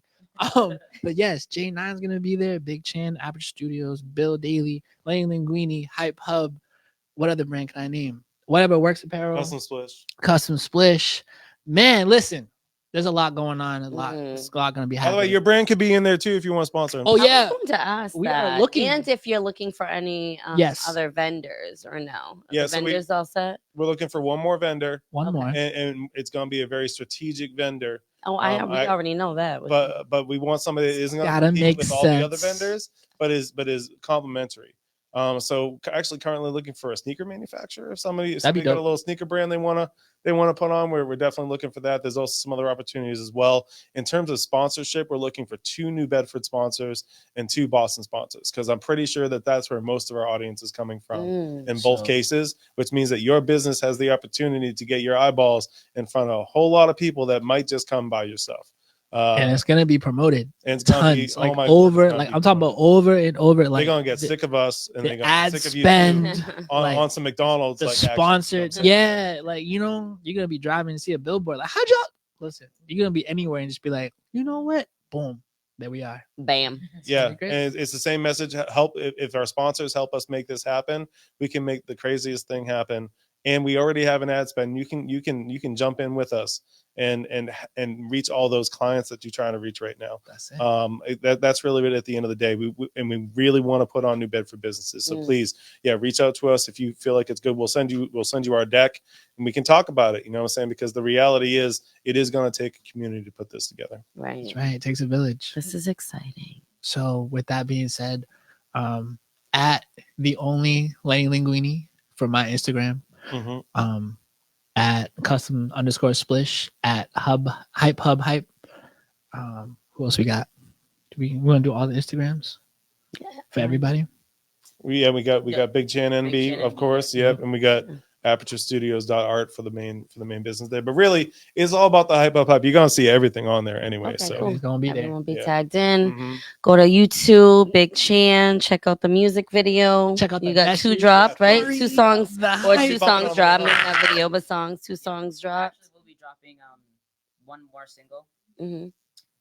Speaker 3: But yes, J9 is gonna be there. Big Chan, Aperture Studios, Bill Daly, Lenny Linguini, Hype Hub. What other brand can I name? Whatever Works Apparel, Custom Splish. Man, listen, there's a lot going on. A lot going to be happening.
Speaker 2: By the way, your brand could be in there too if you want to sponsor them.
Speaker 3: Oh yeah,
Speaker 1: I was going to ask
Speaker 3: We are
Speaker 1: that.
Speaker 3: looking-
Speaker 1: And if you're looking for any
Speaker 3: Yes.
Speaker 1: other vendors or no? Are
Speaker 2: Yeah,
Speaker 1: the
Speaker 2: so we-
Speaker 1: vendors all set?
Speaker 2: We're looking for one more vendor,
Speaker 3: one
Speaker 1: Okay.
Speaker 3: more.
Speaker 2: and it's going to be a very strategic vendor.
Speaker 1: Oh, we already know that.
Speaker 2: But we want somebody that isn't going to
Speaker 3: Gotta
Speaker 2: compete
Speaker 3: make
Speaker 2: with all the other
Speaker 3: sense.
Speaker 2: vendors, but is complementary. So actually currently looking for a sneaker manufacturer. If somebody got a
Speaker 3: dope.
Speaker 2: little sneaker brand they want to put on, we're definitely looking for that. There's also some other opportunities as well. In terms of sponsorship, we're looking for 2 New Bedford sponsors and 2 Boston sponsors, because I'm pretty sure that's where most of our audience is coming from in both cases, which means that your business has the opportunity to get your eyeballs in front of a whole lot of people that might just come by yourself.
Speaker 3: And it's gonna be promoted.
Speaker 2: And it's gonna
Speaker 3: Tons,
Speaker 2: be
Speaker 3: like
Speaker 2: oh my
Speaker 3: over,
Speaker 2: God,
Speaker 3: like
Speaker 2: it's
Speaker 3: I'm
Speaker 2: gonna
Speaker 3: talking
Speaker 2: be
Speaker 3: about over and over. Like
Speaker 2: they're gonna get sick of us, and
Speaker 3: the
Speaker 2: they're gonna
Speaker 3: ad
Speaker 2: get sick of you
Speaker 3: spend,
Speaker 2: too,
Speaker 3: like,
Speaker 2: on some McDonald's,
Speaker 3: the
Speaker 2: like action,
Speaker 3: sponsored.
Speaker 2: you know what I'm
Speaker 3: Yeah, like you're gonna be driving and see a billboard. Like, how'd y'all listen? You're gonna be anywhere and just be like, you know what? Boom, there we are.
Speaker 1: Bam.
Speaker 2: Yeah,
Speaker 3: Pretty great.
Speaker 2: and it's the same message. Help if our sponsors help us make this happen, we can make the craziest thing happen. And we already have an ad spend. You can jump in with us and reach all those clients that you're trying to reach right now.
Speaker 3: That's it.
Speaker 2: That's really it at the end of the day. We really want to put on New Bedford businesses. So please, reach out to us if you feel like it's good. We'll send you our deck and we can talk about it. You know what I'm saying? Because the reality is, it is going to take a community to put this together.
Speaker 1: Right.
Speaker 3: That's right. It takes a village.
Speaker 1: This is exciting.
Speaker 3: So with that being said, at the only Lenny Linguini for my Instagram, at custom_splish, at hype hub hype. Who else we got? We want to do all the Instagrams for everybody.
Speaker 2: We got Big Chan NB,
Speaker 1: Chan
Speaker 2: of
Speaker 1: NB.
Speaker 2: course. Yep, and we got aperturestudios.art for the main business there. But really, it's all about the Hype Up Hype. You're gonna see everything on there anyway.
Speaker 1: Okay,
Speaker 2: So
Speaker 1: cool.
Speaker 3: It's gonna be there.
Speaker 1: Everyone be
Speaker 2: Yeah.
Speaker 1: tagged in.
Speaker 2: mhm.
Speaker 1: Go to YouTube, Big Chan. Check out the music video.
Speaker 3: Check out
Speaker 1: You
Speaker 3: the
Speaker 1: got
Speaker 3: best
Speaker 1: 2
Speaker 3: music.
Speaker 1: dropped, right?
Speaker 2: Hurry
Speaker 1: 2 songs
Speaker 3: The
Speaker 1: or
Speaker 3: hype
Speaker 1: 2
Speaker 2: Bumping
Speaker 1: songs
Speaker 2: on
Speaker 1: dropped.
Speaker 2: the-
Speaker 1: Maybe not video, but songs. 2 songs dropped.
Speaker 4: Actually, we'll be dropping one more single
Speaker 1: hmm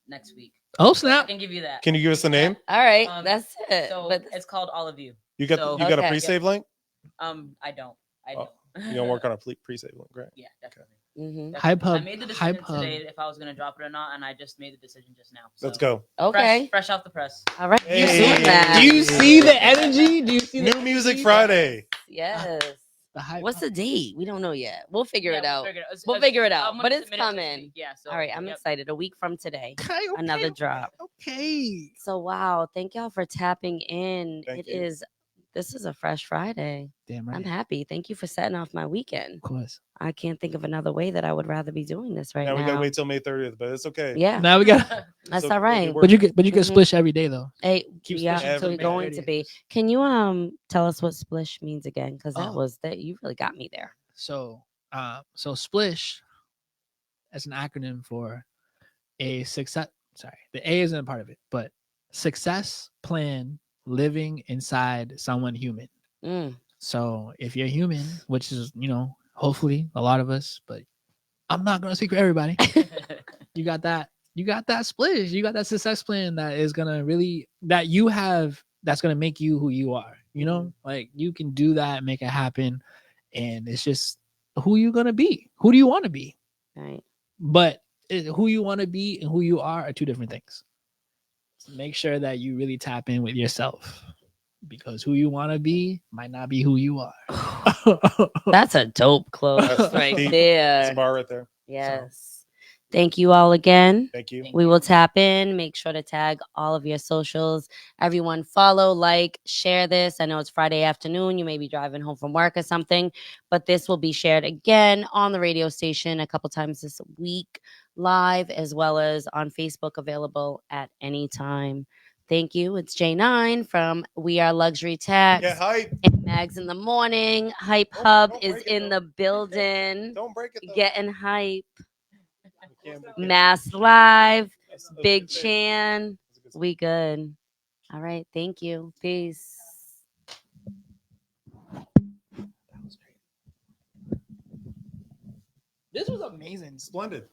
Speaker 4: next week.
Speaker 3: Oh
Speaker 4: I
Speaker 3: snap!
Speaker 4: can give you that.
Speaker 2: Can you give us the name?
Speaker 1: All right,
Speaker 4: Um,
Speaker 1: that's it.
Speaker 4: So
Speaker 1: But
Speaker 4: it's called All of You.
Speaker 2: You got
Speaker 4: So-
Speaker 2: you got a
Speaker 1: Okay.
Speaker 2: pre-save link?
Speaker 4: I don't.
Speaker 2: Oh, You gonna work on a pre-save link, right?
Speaker 4: Yeah, definitely.
Speaker 1: mhm.
Speaker 3: Hype
Speaker 4: I
Speaker 3: Hub.
Speaker 4: made the
Speaker 3: Hype
Speaker 4: decision
Speaker 3: Hub.
Speaker 4: today if I was gonna drop it or not, and I just made the decision just now.
Speaker 2: Let's
Speaker 4: So,
Speaker 2: go.
Speaker 1: Okay.
Speaker 4: Fresh off the press.
Speaker 1: All right.
Speaker 2: Hey.
Speaker 1: You see that?
Speaker 3: Do you see the energy? Do you see the
Speaker 2: New Music
Speaker 3: energy?
Speaker 2: Friday.
Speaker 1: Yes.
Speaker 3: The Hype
Speaker 1: What's the
Speaker 3: Hub.
Speaker 1: date? We don't know yet. We'll figure
Speaker 4: Yeah,
Speaker 1: it out.
Speaker 4: It's-
Speaker 1: We'll
Speaker 4: it's-
Speaker 1: figure it
Speaker 4: I'm
Speaker 1: out,
Speaker 4: gonna
Speaker 1: but it's
Speaker 4: submit it this
Speaker 1: coming.
Speaker 4: week. Yeah. So.
Speaker 1: All right, I'm
Speaker 4: yep.
Speaker 1: excited. A week from today,
Speaker 3: Okay, okay,
Speaker 1: another
Speaker 3: okay,
Speaker 1: drop.
Speaker 3: Okay.
Speaker 1: So wow, thank y'all for tapping in.
Speaker 2: Thank you.
Speaker 1: This is a fresh Friday.
Speaker 3: Damn right.
Speaker 1: I'm happy. Thank you for setting off my weekend.
Speaker 3: Of course.
Speaker 1: I can't think of another way that I would rather be doing this right
Speaker 2: Now we gotta
Speaker 1: now.
Speaker 2: wait till May 30th, but it's okay.
Speaker 1: Yeah,
Speaker 3: Now we got.
Speaker 2: It's
Speaker 1: that's
Speaker 2: okay.
Speaker 1: all
Speaker 2: We'll
Speaker 1: right.
Speaker 2: get
Speaker 3: But you
Speaker 2: working.
Speaker 3: could
Speaker 1: Mhm.
Speaker 3: splish every day though.
Speaker 1: Hey,
Speaker 3: Keep
Speaker 1: yeah,
Speaker 3: splishing
Speaker 2: till
Speaker 1: we're
Speaker 2: May
Speaker 1: going to
Speaker 3: 30th.
Speaker 1: be. Can you tell us what splish means again? Because that
Speaker 3: Oh.
Speaker 1: was that you really got me there.
Speaker 3: So splish as an acronym for a success. Sorry, the A isn't a part of it, but success plan living inside someone human.
Speaker 1: Mm.
Speaker 3: So if you're human, which is hopefully a lot of us, but I'm not gonna speak for everybody. You got that. You got that splish. You got that success plan that is gonna really that you have. That's gonna make you who you are. Like you can do that, make it happen, and it's just who you gonna be. Who do you want to be?
Speaker 1: Right.
Speaker 3: But who you want to be and who you are two different things. So make sure that you really tap in with yourself because who you want to be might not be who you are.
Speaker 1: That's a dope close
Speaker 2: That's
Speaker 1: right
Speaker 2: deep. It's a
Speaker 1: there.
Speaker 2: bar right there.
Speaker 1: Yes. Thank you all again.
Speaker 2: Thank you.
Speaker 4: Thank
Speaker 1: We
Speaker 4: you.
Speaker 1: will tap in. Make sure to tag all of your socials. Everyone follow, like, share this. I know it's Friday afternoon. You may be driving home from work or something, but this will be shared again on the radio station a couple times this week, live, as well as on Facebook, available at any time. Thank you. It's J9 from We Are Luxury Tax.
Speaker 2: Get hype.
Speaker 1: And Mags in the Morning. Hype
Speaker 2: Don't-
Speaker 1: Hub
Speaker 2: don't
Speaker 1: is
Speaker 2: break it,
Speaker 1: in
Speaker 2: though.
Speaker 1: the building.
Speaker 2: Don't break it though.
Speaker 1: Getting hype.
Speaker 2: We can't-
Speaker 1: Mass Live.
Speaker 2: That's a
Speaker 1: Big
Speaker 2: good thing.
Speaker 1: Chan.
Speaker 2: That's a good thing.
Speaker 1: We good. All right. Thank you. Peace.
Speaker 3: This was amazing.
Speaker 2: Splendid.